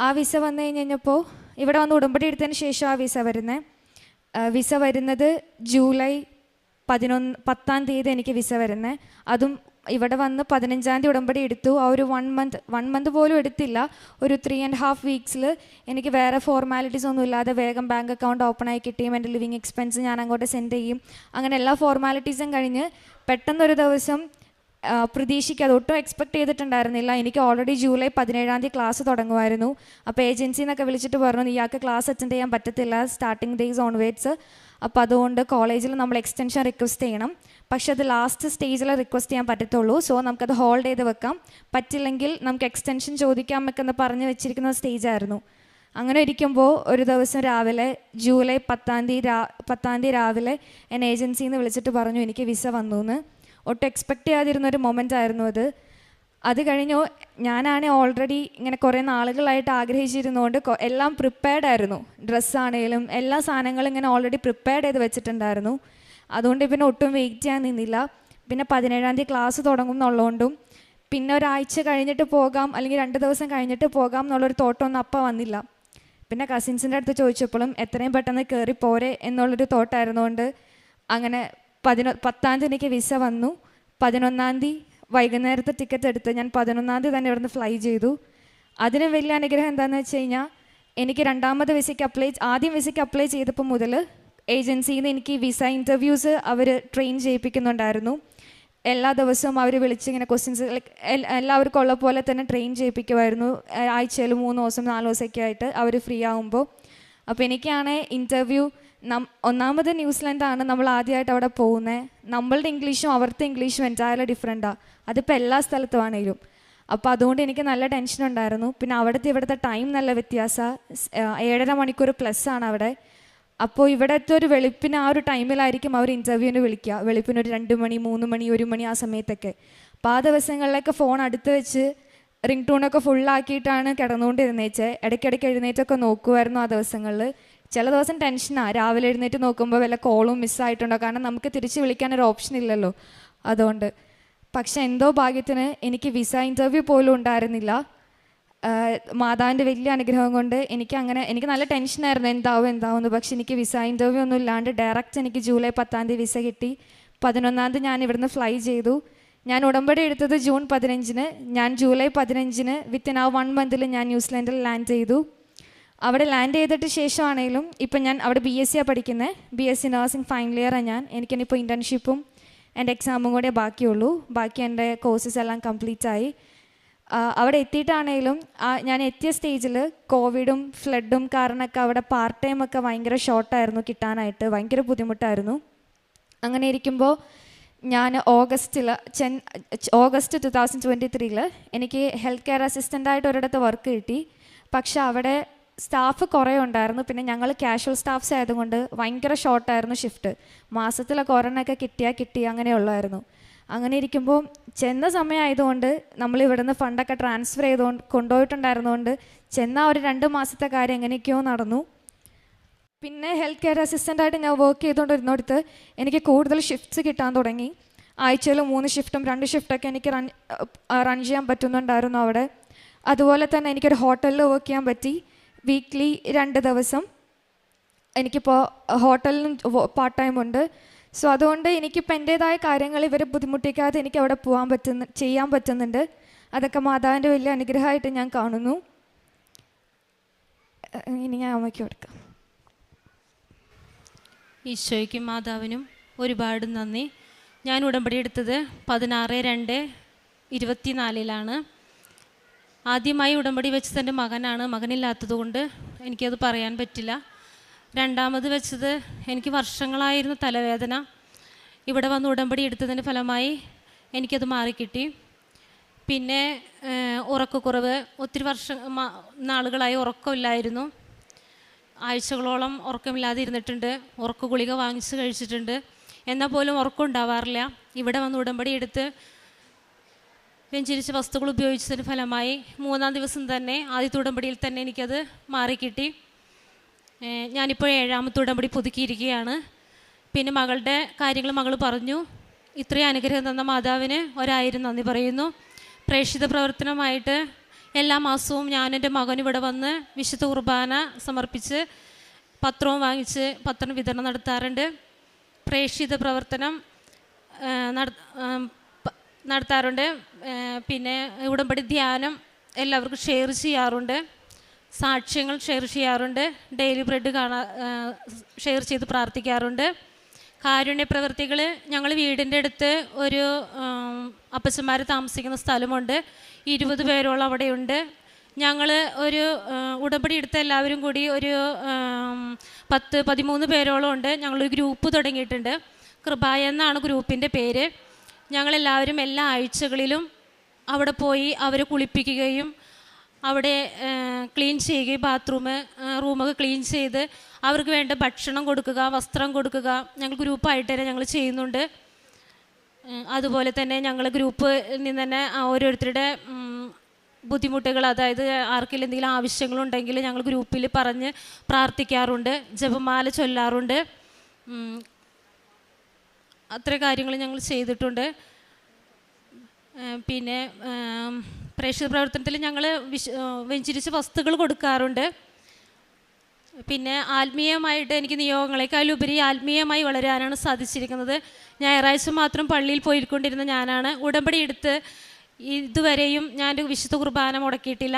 ആ വിസ വന്നു കഴിഞ്ഞപ്പോൾ ഇവിടെ വന്ന് ഉടമ്പടി എടുത്തതിന് ശേഷം ആ വിസ വരുന്നത്. വിസ വരുന്നത് ജൂലൈ 10 എനിക്ക് വിസ വരുന്നത്. അതും ഇവിടെ വന്ന് 15-ാം തീയതി ഉടമ്പടി എടുത്തു. ആ ഒരു 1 മന്ത് പോലും എടുത്തില്ല. ഒരു 3.5 വീക്സിൽ എനിക്ക് വേറെ ഫോർമാലിറ്റീസ് ഒന്നും ഇല്ലാതെ വേഗം ബാങ്ക് അക്കൗണ്ട് ഓപ്പൺ ആയി കിട്ടിയും എൻ്റെ ലിവിങ് എക്സ്പെൻസ് ഞാൻ അങ്ങോട്ട് സെൻഡ് ചെയ്യും. അങ്ങനെ എല്ലാ ഫോർമാലിറ്റീസും കഴിഞ്ഞ് പെട്ടെന്നൊരു ദിവസം പ്രതീക്ഷിക്കാതെ, ഒട്ടും എക്സ്പെക്ട് ചെയ്തിട്ടുണ്ടായിരുന്നില്ല, എനിക്ക് ഓൾറെഡി ജൂലൈ 17-ാം തീയതി ക്ലാസ് തുടങ്ങുമായിരുന്നു. അപ്പോൾ ഏജൻസിയിൽ നിന്നൊക്കെ വിളിച്ചിട്ട് പറഞ്ഞു ഇയാൾക്ക് ക്ലാസ് അറ്റൻഡ് ചെയ്യാൻ പറ്റത്തില്ല സ്റ്റാർട്ടിങ് ഡേയ്സ് ഓൺവേഡ്സ്. അപ്പോൾ അതുകൊണ്ട് കോളേജിൽ നമ്മൾ എക്സ്റ്റൻഷൻ റിക്വസ്റ്റ് ചെയ്യണം. പക്ഷെ അത് ലാസ്റ്റ് സ്റ്റേജിൽ റിക്വസ്റ്റ് ചെയ്യാൻ പറ്റത്തുള്ളൂ. സോ നമുക്കത് ഹോൾഡ് ചെയ്ത് വെക്കാം, പറ്റില്ലെങ്കിൽ നമുക്ക് എക്സ്റ്റൻഷൻ ചോദിക്കാം എന്നൊക്കെ പറഞ്ഞ് വെച്ചിരിക്കുന്ന സ്റ്റേജായിരുന്നു. അങ്ങനെ ഇരിക്കുമ്പോൾ ഒരു ദിവസം രാവിലെ ജൂലൈ 10-ാം തീയതി രാവിലെ എന്നെ ഏജൻസിയിൽ നിന്ന് വിളിച്ചിട്ട് പറഞ്ഞു എനിക്ക് വിസ വന്നു എന്ന്. ഒട്ടും എക്സ്പെക്റ്റ് ചെയ്യാതിരുന്നൊരു മൊമെൻ്റ് ആയിരുന്നു അത്. അത് കഴിഞ്ഞു ഞാനാണ് ഓൾറെഡി ഇങ്ങനെ കുറേ നാളുകളായിട്ട് ആഗ്രഹിച്ചിരുന്നതുകൊണ്ട് എല്ലാം പ്രിപ്പയർഡ് ആയിരുന്നു. ഡ്രസ്സാണേലും എല്ലാ സാധനങ്ങളും ഇങ്ങനെ ഓൾറെഡി പ്രിപ്പയർഡ് ചെയ്ത് വെച്ചിട്ടുണ്ടായിരുന്നു. അതുകൊണ്ട് പിന്നെ ഒട്ടും വെയിറ്റ് ചെയ്യാൻ നിന്നില്ല. പിന്നെ 17-ാം തീയതി ക്ലാസ് തുടങ്ങും എന്നുള്ളതുകൊണ്ടും പിന്നെ ഒരാഴ്ച കഴിഞ്ഞിട്ട് പോകാം അല്ലെങ്കിൽ 2 ദിവസം കഴിഞ്ഞിട്ട് പോകാം എന്നുള്ളൊരു തോട്ടമൊന്നും അപ്പം വന്നില്ല. പിന്നെ കസിൻസിൻ്റെ അടുത്ത് ചോദിച്ചപ്പോഴും എത്രയും പെട്ടെന്ന് കയറി പോരെ എന്നുള്ളൊരു തോട്ടായിരുന്നുകൊണ്ട് അങ്ങനെ 10-ാം തീയതി എനിക്ക് വിസ വന്നു. 11-ാം തീയതി വൈകുന്നേരത്തെ ടിക്കറ്റ് എടുത്ത് ഞാൻ 11-ാം തീയതി തന്നെ ഇവിടുന്ന് ഫ്ലൈ ചെയ്തു. അതിന് വലിയ അനുഗ്രഹം എന്താണെന്ന് വെച്ച് കഴിഞ്ഞാൽ എനിക്ക് ആദ്യം വിസയ്ക്ക് അപ്ലൈ ചെയ്തപ്പോൾ മുതൽ ഏജൻസിയിൽ നിന്ന് എനിക്ക് വിസ ഇൻ്റർവ്യൂസ് അവർ ട്രെയിൻ ചെയ്യിപ്പിക്കുന്നുണ്ടായിരുന്നു. എല്ലാ ദിവസവും അവർ വിളിച്ച് ഇങ്ങനെ ക്വസ്റ്റ്യൻസ് എല്ലാവർക്കും ഉള്ള പോലെ തന്നെ ട്രെയിൻ ചെയ്യിപ്പിക്കുമായിരുന്നു. ആഴ്ചയിൽ 3 ദിവസം 4 ദിവസമൊക്കെ ആയിട്ട് അവർ ഫ്രീ ആകുമ്പോൾ. അപ്പോൾ എനിക്കാണ് ഇൻ്റർവ്യൂ ഒന്നാമത് ന്യൂസിലൻഡാണ് നമ്മൾ ആദ്യമായിട്ട് അവിടെ പോകുന്നത്. നമ്മളുടെ ഇംഗ്ലീഷും അവിടുത്തെ ഇംഗ്ലീഷും എൻറ്റയർലി ഡിഫറെൻറ്റാണ്. അതിപ്പോൾ എല്ലാ സ്ഥലത്തുമാണെങ്കിലും. അപ്പോൾ അതുകൊണ്ട് എനിക്ക് നല്ല ടെൻഷൻ ഉണ്ടായിരുന്നു. പിന്നെ ഇവിടുത്തെ ടൈം നല്ല വ്യത്യാസമാണ്. 7.5 മണിക്കൂർ പ്ലസ് ആണ് അവിടെ. അപ്പോൾ ഇവിടുത്തെ ഒരു വെളുപ്പിന് ആ ഒരു ടൈമിലായിരിക്കും അവർ ഇൻ്റർവ്യൂവിന് വിളിക്കുക. വെളുപ്പിനൊരു 2 മണി 3 മണി 1 മണി ആ സമയത്തൊക്കെ. അപ്പോൾ ആ ദിവസങ്ങളിലൊക്കെ ഫോൺ അടുത്ത് വെച്ച് റിംഗ് ടൂണൊക്കെ ഫുള്ളാക്കിയിട്ടാണ് കിടന്നുകൊണ്ടിരുന്നേച്ചത്. ഇടയ്ക്കിടയ്ക്ക് എഴുന്നേറ്റൊക്കെ നോക്കുമായിരുന്നു ആ ദിവസങ്ങളിൽ. ചില ദിവസം ടെൻഷനാണ്, രാവിലെ എഴുന്നേറ്റ് നോക്കുമ്പോൾ വല്ല കോളും മിസ്സായിട്ടുണ്ടോ, കാരണം നമുക്ക് തിരിച്ച് വിളിക്കാനൊരു ഓപ്ഷൻ ഇല്ലല്ലോ അതുകൊണ്ട്. പക്ഷെ എന്തോ ഭാഗ്യത്തിന് എനിക്ക് വിസ ഇൻ്റർവ്യൂ പോലും ഉണ്ടായിരുന്നില്ല. മാതാവിൻ്റെ വലിയ അനുഗ്രഹം കൊണ്ട് എനിക്ക് നല്ല ടെൻഷനായിരുന്നു എന്താവും. പക്ഷെ എനിക്ക് വിസ ഇൻ്റർവ്യൂ ഒന്നും ഇല്ലാണ്ട് ഡയറക്റ്റ് എനിക്ക് ജൂലൈ 10-ാം തീയതി വിസ കിട്ടി. 11-ാം തീയതി ഞാൻ ഇവിടുന്ന് ഫ്ലൈ ചെയ്തു. ഞാൻ ഉടമ്പടി എടുത്തത് ജൂൺ 15-ന്. ഞാൻ ജൂലൈ 15-ന് വിത്തിൻ ആ 1 മന്തിൽ ഞാൻ ന്യൂസിലൻഡിൽ ലാൻഡ് ചെയ്തു. അവിടെ ലാൻഡ് ചെയ്തിട്ട് ശേഷമാണെങ്കിലും ഇപ്പം ഞാൻ അവിടെ BSc പഠിക്കുന്നത്. BSc നഴ്സിംഗ് ഫൈനൽ ഇയറാണ് എനിക്കിനിപ്പോൾ ഇൻറ്റേൺഷിപ്പും എൻ്റെ എക്സാമും കൂടെ ബാക്കിയുള്ളൂ. ബാക്കി എൻ്റെ കോഴ്സസ് എല്ലാം കംപ്ലീറ്റ് ആയി. അവിടെ എത്തിയിട്ടാണെങ്കിലും ഞാൻ എത്തിയ സ്റ്റേജിൽ കോവിഡും ഫ്ലഡും കാരണമൊക്കെ അവിടെ പാർട്ട് ടൈമൊക്കെ ഭയങ്കര ഷോർട്ടായിരുന്നു കിട്ടാനായിട്ട്, ഭയങ്കര ബുദ്ധിമുട്ടായിരുന്നു. അങ്ങനെ ഇരിക്കുമ്പോൾ ഞാൻ ഓഗസ്റ്റ് 2023 എനിക്ക് ഹെൽത്ത് കെയർ അസിസ്റ്റൻ്റായിട്ട് ഒരിടത്ത് വർക്ക് കിട്ടി. പക്ഷെ അവിടെ സ്റ്റാഫ് കുറേ ഉണ്ടായിരുന്നു. പിന്നെ ഞങ്ങൾ കാഷ്വൽ സ്റ്റാഫ്സ് ആയതുകൊണ്ട് ഭയങ്കര ഷോർട്ടായിരുന്നു ഷിഫ്റ്റ്. മാസത്തിലൊക്കെ ഒരെണ്ണമൊക്കെ കിട്ടി അങ്ങനെയുള്ളായിരുന്നു. അങ്ങനെ ഇരിക്കുമ്പോൾ ചെന്ന സമയമായതുകൊണ്ട് നമ്മൾ ഇവിടുന്ന് ഫണ്ടൊക്കെ ട്രാൻസ്ഫർ കൊണ്ടുപോയിട്ടുണ്ടായിരുന്നുകൊണ്ട് ചെന്ന ഒരു 2 മാസത്തെ കാര്യം എങ്ങനെയൊക്കെയോ നടന്നു. പിന്നെ ഹെൽത്ത് കെയർ അസിസ്റ്റൻ്റായിട്ട് ഞാൻ വർക്ക് ചെയ്തുകൊണ്ടിരുന്നിടത്ത് എനിക്ക് കൂടുതൽ ഷിഫ്റ്റ്സ് കിട്ടാൻ തുടങ്ങി. ആഴ്ചയിൽ 3 ഷിഫ്റ്റും 2 ഷിഫ്റ്റൊക്കെ എനിക്ക് റൺ ചെയ്യാൻ പറ്റുന്നുണ്ടായിരുന്നു അവിടെ. അതുപോലെ തന്നെ എനിക്കൊരു ഹോട്ടലിൽ വർക്ക് ചെയ്യാൻ പറ്റി. വീക്ക്ലി 2 ദിവസം എനിക്കിപ്പോൾ ഹോട്ടലിലും പാർട്ട് ടൈം ഉണ്ട്. സോ അതുകൊണ്ട് എനിക്കിപ്പോൾ എൻ്റേതായ കാര്യങ്ങൾ ഇവരെ ബുദ്ധിമുട്ടിക്കാതെ എനിക്ക് അവിടെ ചെയ്യാൻ പറ്റുന്നുണ്ട്. അതൊക്കെ മാതാവിൻ്റെ വലിയ അനുഗ്രഹമായിട്ട് ഞാൻ കാണുന്നു. ഇനി ഞാൻ അമ്മയ്ക്ക് കൊടുക്കാം. ഈശോയ്ക്കും മാതാവിനും ഒരുപാട് നന്ദി. ഞാൻ ഉടമ്പടി എടുത്തത് 16/2/24 ആദ്യമായി ഉടമ്പടി വെച്ചത് എൻ്റെ മകനാണ്. മകനില്ലാത്തത് കൊണ്ട് എനിക്കത് പറയാൻ പറ്റില്ല. രണ്ടാമത് വെച്ചത് എനിക്ക് വർഷങ്ങളായിരുന്നു തലവേദന. ഇവിടെ വന്ന് ഉടമ്പടി എടുത്തതിൻ്റെ ഫലമായി എനിക്കത് മാറിക്കിട്ടി. പിന്നെ ഉറക്കക്കുറവ്, ഒത്തിരി നാളുകളായി ഉറക്കമില്ലായിരുന്നു. ആഴ്ചകളോളം ഉറക്കമില്ലാതെ ഇരുന്നിട്ടുണ്ട്. ഉറക്ക ഗുളിക വാങ്ങിച്ച് കഴിച്ചിട്ടുണ്ട്. എന്നാൽ പോലും ഉറക്കം ഉണ്ടാവാറില്ല. ഇവിടെ വന്ന് ഉടമ്പടി എടുത്ത് വ്യഞ്ചരിച്ച വസ്തുക്കൾ ഉപയോഗിച്ചതിന് ഫലമായി 3-ാം ദിവസം തന്നെ ആദ്യത്തെ ഉടമ്പടിയിൽ തന്നെ എനിക്കത് മാറിക്കിട്ടി. ഞാനിപ്പോൾ 7ാമത്തെ ഉടമ്പടി പുതുക്കിയിരിക്കുകയാണ്. പിന്നെ മകളുടെ കാര്യങ്ങൾ മകൾ പറഞ്ഞു. ഇത്രയും അനുഗ്രഹം തന്ന മാതാവിന് 1000 നന്ദി പറയുന്നു. പ്രേക്ഷിത പ്രവർത്തനമായിട്ട് എല്ലാ മാസവും ഞാൻ എൻ്റെ മകൻ ഇവിടെ വന്ന് വിശുദ്ധ കുർബാന സമർപ്പിച്ച് പത്രവും വാങ്ങിച്ച് പത്രം വിതരണം നടത്താറുണ്ട്. പ്രേക്ഷിത പ്രവർത്തനം നടത്താറുണ്ട്. പിന്നെ ഉടമ്പടി ധ്യാനം എല്ലാവർക്കും ഷെയർ ചെയ്യാറുണ്ട്. സാക്ഷ്യങ്ങൾ ഷെയർ ചെയ്യാറുണ്ട്. ഡെയിലി ബ്രെഡ് ഷെയർ ചെയ്ത് പ്രാർത്ഥിക്കാറുണ്ട്. കാരുണ്യ പ്രവൃത്തികൾ, ഞങ്ങൾ വീടിൻ്റെ അടുത്ത് ഒരു അപ്പച്ചന്മാർ താമസിക്കുന്ന സ്ഥലമുണ്ട്. 20 പേരോളം അവിടെയുണ്ട്. ഞങ്ങൾ ഒരു ഉടമ്പടി എടുത്ത എല്ലാവരും കൂടി ഒരു 10-13 പേരോളം ഉണ്ട്. ഞങ്ങളൊരു ഗ്രൂപ്പ് തുടങ്ങിയിട്ടുണ്ട്. കൃപായ എന്നാണ് ഗ്രൂപ്പിൻ്റെ പേര്. ഞങ്ങളെല്ലാവരും എല്ലാ ആഴ്ചകളിലും അവിടെ പോയി അവരെ കുളിപ്പിക്കുകയും അവിടെ ക്ലീൻ ചെയ്യുകയും റൂമൊക്കെ ക്ലീൻ ചെയ്ത് അവർക്ക് വേണ്ട ഭക്ഷണം കൊടുക്കുക, വസ്ത്രം കൊടുക്കുക, ഞങ്ങൾ ഗ്രൂപ്പായിട്ട് തന്നെ ഞങ്ങൾ ചെയ്യുന്നുണ്ട്. അതുപോലെ തന്നെ ഞങ്ങൾ ഗ്രൂപ്പിൽ നിന്ന് തന്നെ ഓരോരുത്തരുടെ ബുദ്ധിമുട്ടുകൾ, അതായത് ആർക്കെങ്കിലും എന്തെങ്കിലും ആവശ്യങ്ങളുണ്ടെങ്കിൽ ഞങ്ങൾ ഗ്രൂപ്പിൽ പറഞ്ഞ് പ്രാർത്ഥിക്കാറുണ്ട്. ജപമാല ചൊല്ലാറുണ്ട്. അത്ര കാര്യങ്ങൾ ഞങ്ങൾ ചെയ്തിട്ടുണ്ട്. പിന്നെ പ്രേക്ഷിത പ്രവർത്തനത്തിൽ ഞങ്ങൾ വെഞ്ചരിച്ച വസ്തുക്കൾ കൊടുക്കാറുണ്ട്. പിന്നെ ആത്മീയമായിട്ട് എനിക്ക് നിയോഗങ്ങളെക്കാളുപരി ആത്മീയമായി വളരാനാണ് സാധിച്ചിരിക്കുന്നത്. ഞായറാഴ്ച മാത്രം പള്ളിയിൽ പോയിക്കൊണ്ടിരുന്ന ഞാനാണ്. ഉടമ്പടി എടുത്ത് ഇതുവരെയും ഞാൻ വിശുദ്ധ കുർബാന മുടക്കിയിട്ടില്ല.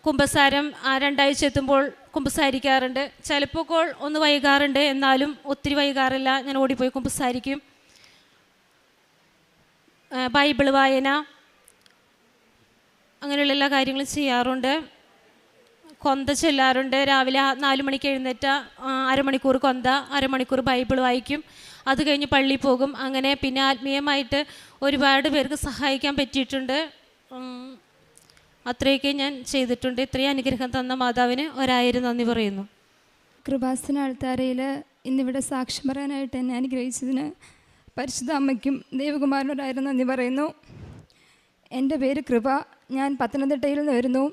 കുമ്പസാരം 2 ആഴ്ച എത്തുമ്പോൾ കുമ്പസാരിക്കാറുണ്ട്. ചിലപ്പോൾ ഒന്ന് വൈകാറുണ്ട്, എന്നാലും ഒത്തിരി വൈകാറില്ല. ഞാൻ ഓടിപ്പോയി കുമ്പസാരിക്കും. ബൈബിൾ വായന, അങ്ങനെയുള്ള എല്ലാ കാര്യങ്ങളും ചെയ്യാറുണ്ട്. കൊന്ത ചൊല്ലാറുണ്ട്. രാവിലെ 4 മണിക്ക് എഴുന്നേറ്റ അരമണിക്കൂർ കൊന്ത, അരമണിക്കൂർ ബൈബിൾ വായിക്കും. അത് കഴിഞ്ഞ് പള്ളിയിൽ പോകും. അങ്ങനെ പിന്നെ ആത്മീയമായിട്ട് ഒരുപാട് പേർക്ക് സഹായിക്കാൻ പറ്റിയിട്ടുണ്ട്. അത്രയൊക്കെ ഞാൻ ചെയ്തിട്ടുണ്ട്. ഇത്രയും അനുഗ്രഹം തന്ന മാതാവിന് 1000 നന്ദി പറയുന്നു. കൃപാസന ആൾത്താരയിൽ ഇന്നിവിടെ സാക്ഷ്യം പറയാനായിട്ട് എന്നെ അനുഗ്രഹിച്ചതിന് പരിശുദ്ധ അമ്മയ്ക്കും ദേവകുമാരനോടായിരുന്നു നന്ദി പറയുന്നു. എൻ്റെ പേര് കൃപ. ഞാൻ പത്തനംതിട്ടയിൽ നിന്ന് വരുന്നു.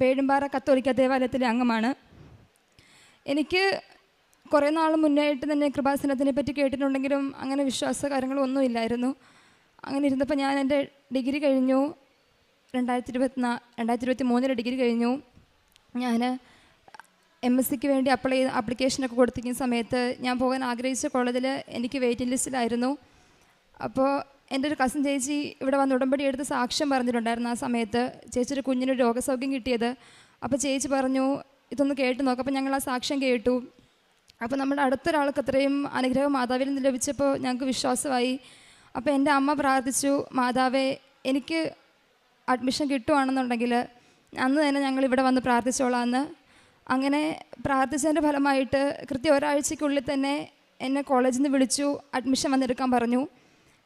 പേഴുംപാറ കത്തോലിക്ക ദേവാലയത്തിലെ അംഗമാണ്. എനിക്ക് കുറേ നാൾ മുന്നായിട്ട് തന്നെ കൃപാസനത്തിനെ പറ്റി കേട്ടിട്ടുണ്ടെങ്കിലും അങ്ങനെ വിശ്വാസ കാര്യങ്ങളൊന്നും ഇല്ലായിരുന്നു. അങ്ങനെ ഇരുന്നപ്പോൾ ഞാൻ എൻ്റെ ഡിഗ്രി കഴിഞ്ഞു. 2023 ഡിഗ്രി കഴിഞ്ഞു. ഞാൻ MSc വേണ്ടി ആപ്ലിക്കേഷനൊക്കെ കൊടുത്തിരിക്കുന്ന സമയത്ത് ഞാൻ പോകാൻ ആഗ്രഹിച്ച കോളേജിൽ എനിക്ക് വെയിറ്റിംഗ് ലിസ്റ്റിലായിരുന്നു. അപ്പോൾ എൻ്റെ ഒരു കസിൻ ചേച്ചി ഇവിടെ വന്ന് ഉടമ്പടി എടുത്ത് സാക്ഷ്യം പറഞ്ഞിട്ടുണ്ടായിരുന്നു. ആ സമയത്ത് ചേച്ചിയുടെ കുഞ്ഞിനൊരു രോഗസൗഖ്യം കിട്ടിയത്. അപ്പോൾ ചേച്ചി പറഞ്ഞു ഇതൊന്ന് കേട്ട് നോക്കാം. അപ്പോൾ ഞങ്ങൾ ആ സാക്ഷ്യം കേട്ടു. അപ്പോൾ നമ്മുടെ അടുത്തൊരാൾക്ക് അത്രയും അനുഗ്രഹം മാതാവിൽ നിന്ന് ലഭിച്ചപ്പോൾ ഞങ്ങൾക്ക് വിശ്വാസമായി. അപ്പോൾ എൻ്റെ അമ്മ പ്രാർത്ഥിച്ചു, മാതാവേ എനിക്ക് അഡ്മിഷൻ കിട്ടുവാണെന്നുണ്ടെങ്കിൽ അന്ന് തന്നെ ഞങ്ങൾ ഇവിടെ വന്ന് പ്രാർത്ഥിച്ചോളാമെന്ന്. അങ്ങനെ പ്രാർത്ഥിച്ചതിൻ്റെ ഫലമായിട്ട് കൃത്യം ഒരാഴ്ചയ്ക്കുള്ളിൽ തന്നെ എന്നെ കോളേജിൽ നിന്ന് വിളിച്ചു, അഡ്മിഷൻ വന്നെടുക്കാൻ പറഞ്ഞു.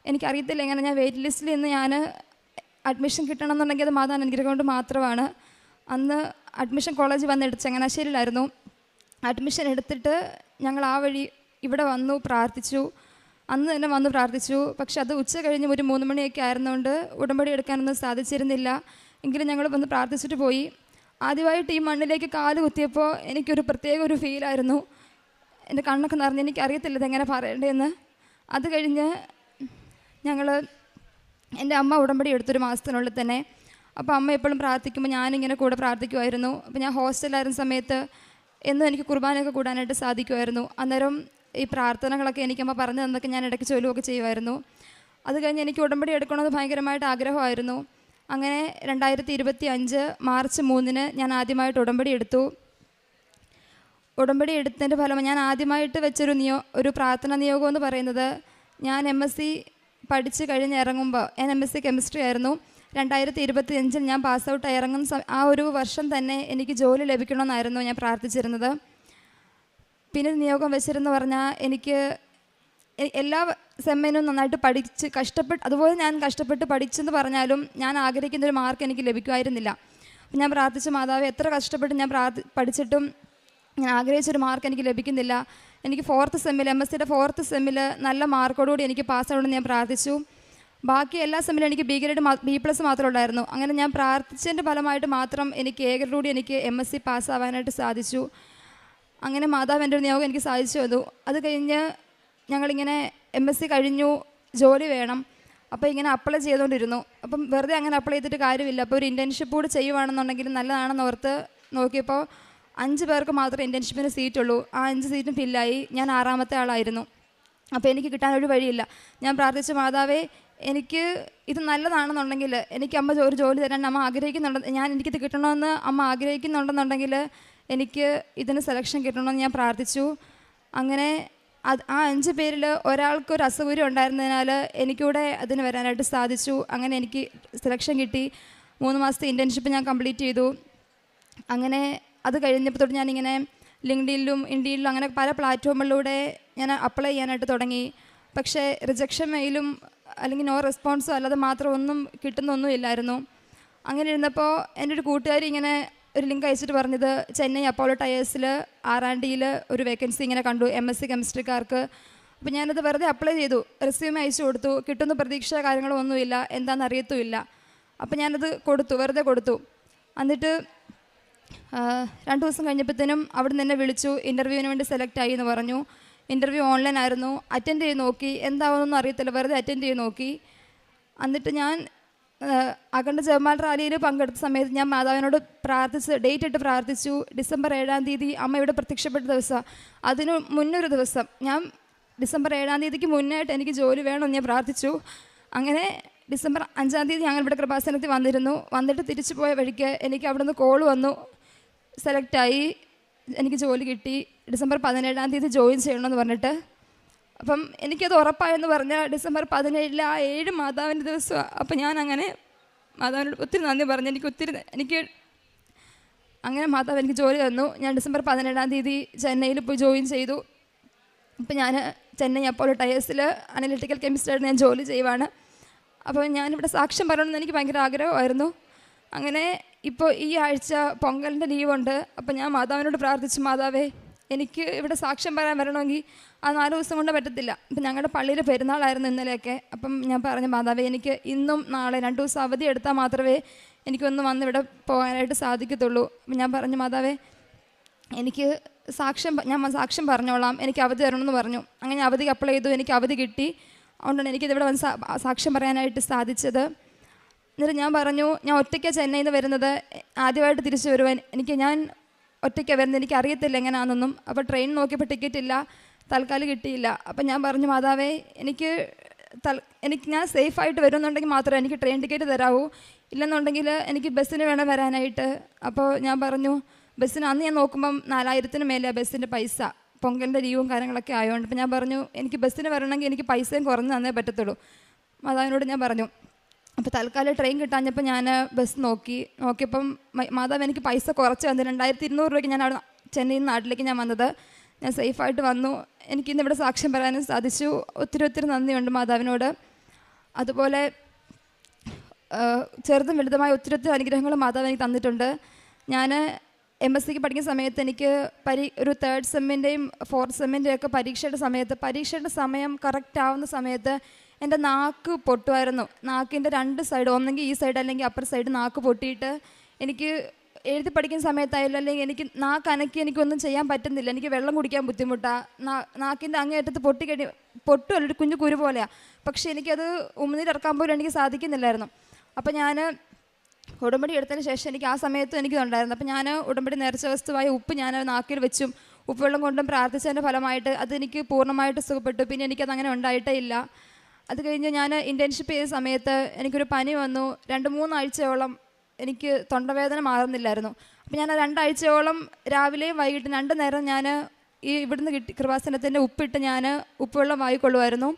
എനിക്കറിയത്തില്ല എങ്ങനെ, ഞാൻ വെയിറ്റ് ലിസ്റ്റിൽ നിന്ന് ഞാൻ അഡ്മിഷൻ കിട്ടണമെന്നുണ്ടെങ്കിൽ അത് മാതാവിൻ്റെ അനുഗ്രഹം കൊണ്ട് മാത്രമാണ്. അന്ന് അഡ്മിഷൻ കോളേജിൽ വന്നെടുത്ത് ചങ്ങനാശ്ശേരിയിലായിരുന്നു. അഡ്മിഷൻ എടുത്തിട്ട് ഞങ്ങൾ ആ വഴി ഇവിടെ വന്നു പ്രാർത്ഥിച്ചു. അന്ന് തന്നെ വന്ന് പ്രാർത്ഥിച്ചു. പക്ഷെ അത് ഉച്ച കഴിഞ്ഞ് ഒരു 3 മണിയൊക്കെ ആയിരുന്നുകൊണ്ട് ഉടമ്പടി എടുക്കാനൊന്നും സാധിച്ചിരുന്നില്ല. എങ്കിലും ഞങ്ങൾ വന്ന് പ്രാർത്ഥിച്ചിട്ട് പോയി. ആദ്യമായിട്ട് ഈ മണ്ണിലേക്ക് കാല് കുത്തിയപ്പോൾ എനിക്കൊരു പ്രത്യേക ഒരു ഫീലായിരുന്നു. എൻ്റെ കണ്ണൊക്കെ നിറഞ്ഞ്, എനിക്കറിയത്തില്ല ഇതെങ്ങനെ പറയേണ്ടതെന്ന്. അത് കഴിഞ്ഞ് എൻ്റെ അമ്മ ഉടമ്പടി എടുത്തൊരു മാസത്തിനുള്ളിൽ തന്നെ. അപ്പോൾ അമ്മ എപ്പോഴും പ്രാർത്ഥിക്കുമ്പോൾ ഞാനിങ്ങനെ കൂടെ പ്രാർത്ഥിക്കുമായിരുന്നു. അപ്പോൾ ഞാൻ ഹോസ്റ്റലിലായിരുന്ന സമയത്ത് എന്നും എനിക്ക് കുർബാനയൊക്കെ കൂടാനായിട്ട് സാധിക്കുമായിരുന്നു. അന്നേരം ഈ പ്രാർത്ഥനകളൊക്കെ എനിക്കമ്മ പറഞ്ഞു തന്നൊക്കെ ഞാൻ ഇടയ്ക്ക് ചൊല്ലുകയൊക്കെ ചെയ്യുമായിരുന്നു. അത് കഴിഞ്ഞ് എനിക്ക് ഉടമ്പടി എടുക്കണമെന്ന് ഭയങ്കരമായിട്ട് ആഗ്രഹമായിരുന്നു. അങ്ങനെ 2025 മാർച്ച് 3 ഞാൻ ആദ്യമായിട്ട് ഉടമ്പടി എടുത്തു. ഉടമ്പടി എടുത്തതിൻ്റെ ഫലം ഞാൻ ആദ്യമായിട്ട് വെച്ചൊരു ഒരു പ്രാർത്ഥന നിയോഗം എന്ന് പറയുന്നത്, ഞാൻ MSc പഠിച്ച് കഴിഞ്ഞ് ഇറങ്ങുമ്പോൾ, ഞാൻ MSc കെമിസ്ട്രി ആയിരുന്നു. 2025 ഞാൻ പാസ് ഔട്ട് ഇറങ്ങുന്ന ആ ഒരു വർഷം തന്നെ എനിക്ക് ജോലി ലഭിക്കണമെന്നായിരുന്നു ഞാൻ പ്രാർത്ഥിച്ചിരുന്നത്. പിന്നെ നിയോഗം വെച്ചിരുന്നു പറഞ്ഞാൽ എനിക്ക് എല്ലാ സെമ്മിനും നന്നായിട്ട് പഠിച്ച് അതുപോലെ ഞാൻ കഷ്ടപ്പെട്ട് പഠിച്ചെന്ന് പറഞ്ഞാലും ഞാൻ ആഗ്രഹിക്കുന്നൊരു മാർക്ക് എനിക്ക് ലഭിക്കുമായിരുന്നില്ല. അപ്പം ഞാൻ പ്രാർത്ഥിച്ച മാതാവ്, എത്ര കഷ്ടപ്പെട്ട് ഞാൻ പഠിച്ചിട്ടും ഞാൻ ആഗ്രഹിച്ചൊരു മാർക്ക് എനിക്ക് ലഭിക്കുന്നില്ല. എനിക്ക് 4th സെമ്മിൽ MScയുടെ 4th സെമ്മിൽ നല്ല മാർക്കോടുകൂടി എനിക്ക് പാസ്സാവണമെന്ന് ഞാൻ പ്രാർത്ഥിച്ചു. ബാക്കി എല്ലാ സെമ്മിലും എനിക്ക് B+ മാത്രമേ ഉള്ളായിരുന്നു. അങ്ങനെ ഞാൻ പ്രാർത്ഥിച്ചതിൻ്റെ ഫലമായിട്ട് മാത്രം എനിക്ക് A ഗ്രേഡോടുകൂടി എനിക്ക് MSc പാസ്സാവാനായിട്ട് സാധിച്ചു. അങ്ങനെ മാതാവ് എൻ്റെ ഒരു നിയോഗം എനിക്ക് സാധിച്ചു തന്നു. അത് കഴിഞ്ഞ് ഞങ്ങളിങ്ങനെ MSc കഴിഞ്ഞു, ജോലി വേണം. അപ്പോൾ ഇങ്ങനെ അപ്ലൈ ചെയ്തുകൊണ്ടിരുന്നു. അപ്പം വെറുതെ അങ്ങനെ അപ്ലൈ ചെയ്തിട്ട് കാര്യമില്ല. അപ്പോൾ ഒരു ഇൻറ്റേൺഷിപ്പ് കൂടി ചെയ്യുവാണെന്നുണ്ടെങ്കിൽ നല്ലതാണെന്ന് ഓർത്ത് നോക്കിയപ്പോൾ 5 പേർക്ക് മാത്രമേ ഇൻറ്റേൺഷിപ്പിന് സീറ്റുള്ളൂ. ആ 5 സീറ്റും ഫില്ലായി. ഞാൻ 6ാമത്തെ ആളായിരുന്നു. അപ്പോൾ എനിക്ക് കിട്ടാനൊരു വഴിയില്ല. ഞാൻ പ്രാർത്ഥിച്ച മാതാവേ, എനിക്ക് ഇത് നല്ലതാണെന്നുണ്ടെങ്കിൽ എനിക്ക് അമ്മ ഒരു ജോലി തരാൻ അമ്മ ആഗ്രഹിക്കുന്നുണ്ട്, എനിക്കിത് കിട്ടണമെന്ന് അമ്മ ആഗ്രഹിക്കുന്നുണ്ടെന്നുണ്ടെങ്കിൽ എനിക്ക് ഇതിന് സെലക്ഷൻ കിട്ടണമെന്ന് ഞാൻ പ്രാർത്ഥിച്ചു. അങ്ങനെ ആ 5 പേരിൽ ഒരാൾക്കൊരു അസൗകര്യം ഉണ്ടായിരുന്നതിനാൽ എനിക്കൂടെ അതിന് വരാനായിട്ട് സാധിച്ചു. അങ്ങനെ എനിക്ക് സെലക്ഷൻ കിട്ടി. 3 മാസത്തെ ഇൻറ്റേൺഷിപ്പ് ഞാൻ കംപ്ലീറ്റ് ചെയ്തു. അങ്ങനെ അത് കഴിഞ്ഞപ്പോൾ തൊട്ട് ഞാനിങ്ങനെ ലിങ്ക്ഡിനിലും ഇൻഡീഡിലും അങ്ങനെ പല പ്ലാറ്റ്ഫോമുകളിലൂടെ ഞാൻ അപ്ലൈ ചെയ്യാനായിട്ട് തുടങ്ങി. പക്ഷേ റിജക്ഷൻ മെയിലും അല്ലെങ്കിൽ നോ റെസ്പോൺസോ അല്ലാതെ മാത്രം ഒന്നും കിട്ടുന്നൊന്നുമില്ലായിരുന്നു. അങ്ങനെ ഇരുന്നപ്പോൾ എൻ്റെ ഒരു കൂട്ടുകാരി ഇങ്ങനെ ഒരു ലിങ്ക് അയച്ചിട്ട് പറഞ്ഞത് ചെന്നൈ അപ്പോളോ ടയേഴ്സിൽ R&Dയിൽ ഒരു വേക്കൻസി ഇങ്ങനെ കണ്ടു, MSc കെമിസ്ട്രിക്കാർക്ക്. അപ്പോൾ ഞാനത് വെറുതെ അപ്ലൈ ചെയ്തു, റെസ്യൂമെ അയച്ചു കൊടുത്തു. കിട്ടുന്ന പ്രതീക്ഷ കാര്യങ്ങളോ ഒന്നുമില്ല, എന്താണെന്ന് അറിയത്തുമില്ല. അപ്പോൾ ഞാനത് കൊടുത്തു, വെറുതെ കൊടുത്തു. എന്നിട്ട് 2 ദിവസം കഴിഞ്ഞപ്പോഴത്തേനും അവിടെ നിന്ന് എന്നെ വിളിച്ചു, ഇൻ്റർവ്യൂവിന് വേണ്ടി സെലക്ട് ആയി എന്ന് പറഞ്ഞു. ഇൻ്റർവ്യൂ ഓൺലൈൻ ആയിരുന്നു. അറ്റൻഡ് ചെയ്ത് നോക്കി, എന്താവുമെന്നൊന്നും അറിയത്തില്ല, വെറുതെ അറ്റൻഡ് ചെയ്ത് നോക്കി. എന്നിട്ട് ഞാൻ അഖണ്ഡ ജപമാല റാലിയിൽ പങ്കെടുത്ത സമയത്ത് ഞാൻ മാതാവിനോട് പ്രാർത്ഥിച്ച് ഡേറ്റ് ഇട്ട് പ്രാർത്ഥിച്ചു. ഡിസംബർ 7-ാം തീയതി അമ്മ ഇവിടെ പ്രത്യക്ഷപ്പെട്ട ദിവസം, അതിന് മുന്നൊരു ദിവസം ഞാൻ ഡിസംബർ 7-ാം തീയതിക്ക് മുന്നായിട്ട് എനിക്ക് ജോലി വേണമെന്ന് ഞാൻ പ്രാർത്ഥിച്ചു. അങ്ങനെ ഡിസംബർ 5-ാം തീയതി ഞങ്ങൾ ഇവിടെ കൃപാസനത്തിൽ വന്നിരുന്നു. വന്നിട്ട് തിരിച്ചു പോയ വഴിക്ക് എനിക്ക് അവിടെ നിന്ന് കോൾ വന്നു, സെലക്റ്റായി, എനിക്ക് ജോലി കിട്ടി, ഡിസംബർ 17-ാം തീയതി ജോയിൻ ചെയ്യണമെന്ന് പറഞ്ഞിട്ട്. അപ്പം എനിക്കത് ഉറപ്പായെന്ന് പറഞ്ഞാൽ ഡിസംബർ 17 ആ 7 മാതാവിൻ്റെ ദിവസമാണ്. അപ്പം ഞാൻ അങ്ങനെ മാതാവിനോട് ഒത്തിരി നന്ദി പറഞ്ഞു. എനിക്ക് അങ്ങനെ മാതാവ് എനിക്ക് ജോലി തന്നു. ഞാൻ ഡിസംബർ 17-ാം തീയതി ചെന്നൈയിൽ പോയി ജോയിൻ ചെയ്തു. ഇപ്പം ഞാൻ ചെന്നൈ അപ്പോളോ ടയേഴ്സിൽ അനലിറ്റിക്കൽ കെമിസ്റ്റായിട്ട് ഞാൻ ജോലി ചെയ്യുവാണ്. അപ്പോൾ ഞാനിവിടെ സാക്ഷ്യം പറയണമെന്ന് എനിക്ക് ഭയങ്കര ആഗ്രഹമായിരുന്നു. അങ്ങനെ ഇപ്പോൾ ഈ ആഴ്ച പൊങ്കലിൻ്റെ ലീവുണ്ട്. അപ്പോൾ ഞാൻ മാതാവിനോട് പ്രാർത്ഥിച്ചു, മാതാവേ എനിക്ക് ഇവിടെ സാക്ഷ്യം പറയാൻ വരണമെങ്കിൽ ആ 4 ദിവസം കൊണ്ട് പറ്റത്തില്ല. ഇപ്പം ഞങ്ങളുടെ പള്ളിയിൽ പെരുന്നാളായിരുന്നു ഇന്നലെയൊക്കെ. അപ്പം ഞാൻ പറഞ്ഞു, മാതാവേ എനിക്ക് ഇന്നും നാളെ 2 ദിവസം അവധി എടുത്താൽ മാത്രമേ എനിക്കൊന്ന് വന്ന് ഇവിടെ പോകാനായിട്ട് സാധിക്കത്തുള്ളൂ. അപ്പം ഞാൻ പറഞ്ഞു, മാതാവേ എനിക്ക് ഞാൻ സാക്ഷ്യം പറഞ്ഞോളാം, എനിക്ക് അവധി തരണമെന്ന് പറഞ്ഞു. അങ്ങനെ അവധിക്ക് അപ്ലൈ ചെയ്തു, എനിക്ക് അവധി കിട്ടി. അതുകൊണ്ടാണ് എനിക്കിതിവിടെ വന്ന് സാക്ഷ്യം പറയാനായിട്ട് സാധിച്ചത്. എന്നിട്ട് ഞാൻ പറഞ്ഞു, ഞാൻ ഒറ്റയ്ക്കാണ് ചെന്നൈയിൽ നിന്ന് വരുന്നത്, ആദ്യമായിട്ട് തിരിച്ചു വരുവാൻ ഞാൻ ഒറ്റയ്ക്കാണ് വരുന്നത്, എനിക്ക് അറിയത്തില്ല എങ്ങനെയാണെന്നൊന്നും. അപ്പോൾ ട്രെയിൻ നോക്കിയപ്പോൾ ടിക്കറ്റ് ഇല്ല, തൽക്കാലം കിട്ടിയില്ല. അപ്പം ഞാൻ പറഞ്ഞു, മാതാവേ എനിക്ക് ഞാൻ സേഫായിട്ട് വരുമെന്നുണ്ടെങ്കിൽ മാത്രമേ എനിക്ക് ട്രെയിൻ ടിക്കറ്റ് തരാവൂ, ഇല്ലെന്നുണ്ടെങ്കിൽ എനിക്ക് ബസ്സിന് വേണം വരാനായിട്ട്. അപ്പോൾ ഞാൻ പറഞ്ഞു, ബസ്സിന് അന്ന് ഞാൻ നോക്കുമ്പം 4000-ന് മേലെയാണ് ബസ്സിൻ്റെ പൈസ, പൊങ്കലിൻ്റെ ലീവും കാര്യങ്ങളൊക്കെ ആയതുകൊണ്ട്. അപ്പം ഞാൻ പറഞ്ഞു, എനിക്ക് ബസ്സിന് വരണമെങ്കിൽ എനിക്ക് പൈസയും കുറഞ്ഞ് തന്നേ പറ്റത്തുള്ളൂ. മാതാവിനോട് ഞാൻ പറഞ്ഞു. അപ്പോൾ തൽക്കാലം ട്രെയിൻ കിട്ടാഞ്ഞപ്പോൾ ഞാൻ ബസ് നോക്കിയപ്പം മാതാവ് എനിക്ക് പൈസ കുറച്ച് തന്നു. 2200 രൂപയ്ക്ക് ഞാൻ അവിടെ ചെന്നൈയിൽ നിന്ന് നാട്ടിലേക്ക് ഞാൻ വന്നത്. ഞാൻ സേഫായിട്ട് വന്നു. എനിക്കിന്നിവിടെ സാക്ഷ്യം പറയാനും സാധിച്ചു. ഒത്തിരി നന്ദിയുണ്ട് മാതാവിനോട്. അതുപോലെ ചെറുതും വലുതുമായ ഒത്തിരി അനുഗ്രഹങ്ങൾ മാതാവ് എനിക്ക് തന്നിട്ടുണ്ട്. ഞാൻ MScക്ക് പഠിക്കുന്ന സമയത്ത് എനിക്ക് ഒരു 3rd സെമ്മിൻ്റെയും 4th സെമ്മിൻ്റെയും ഒക്കെ പരീക്ഷയുടെ സമയം കറക്റ്റ് ആവുന്ന സമയത്ത് എൻ്റെ നാക്ക് പൊട്ടുമായിരുന്നു. നാക്കിൻ്റെ 2 സൈഡ്, ഒന്നെങ്കിൽ ഈ സൈഡ് അല്ലെങ്കിൽ അപ്പർ സൈഡ് നാക്ക് പൊട്ടിയിട്ട് എനിക്ക് എഴുതി പഠിക്കുന്ന സമയത്തായാലും അല്ലെങ്കിൽ എനിക്ക് നാക്ക് അനക്കി എനിക്കൊന്നും ചെയ്യാൻ പറ്റുന്നില്ല. എനിക്ക് വെള്ളം കുടിക്കാൻ ബുദ്ധിമുട്ടാണ്. നാക്കിൻ്റെ അങ്ങേയറ്റത്ത് പൊട്ടുമല്ല, ഒരു കുഞ്ഞു കുരു പോലെയാണ്. പക്ഷേ എനിക്കത് ഉമിനീരിറക്കാൻ പോലും എനിക്ക് സാധിക്കുന്നില്ലായിരുന്നു. അപ്പോൾ ഞാൻ ഉടമ്പടി എടുത്തതിന് ശേഷം എനിക്ക് ആ സമയത്തും എനിക്കുണ്ടായിരുന്നു. അപ്പോൾ ഞാൻ ഉടമ്പടി നേർച്ച വസ്തുവായ ഉപ്പ് ഞാൻ നാക്കിൽ വെച്ചും ഉപ്പുവെള്ളം കൊണ്ടും പ്രാർത്ഥിച്ചതിൻ്റെ ഫലമായിട്ട് അതെനിക്ക് പൂർണ്ണമായിട്ട് സുഖപ്പെട്ടു. പിന്നെ എനിക്കത് അങ്ങനെ ഉണ്ടായിട്ടേ ഇല്ല. അത് കഴിഞ്ഞ് ഞാൻ ഇൻറ്റേൺഷിപ്പ് ചെയ്ത സമയത്ത് എനിക്കൊരു പനി വന്നു. 2-3 ആഴ്ചയോളം എനിക്ക് തൊണ്ടവേദന മാറുന്നില്ലായിരുന്നു. അപ്പോൾ ഞാൻ 2 ആഴ്ചയോളം രാവിലെയും വൈകിട്ടും 2 നേരം ഞാൻ ഇവിടുന്ന് കൃപാസനത്തിൻ്റെ ഉപ്പിട്ട് ഞാൻ ഉപ്പുവെള്ളം വാങ്ങിക്കൊള്ളുമായിരുന്നു.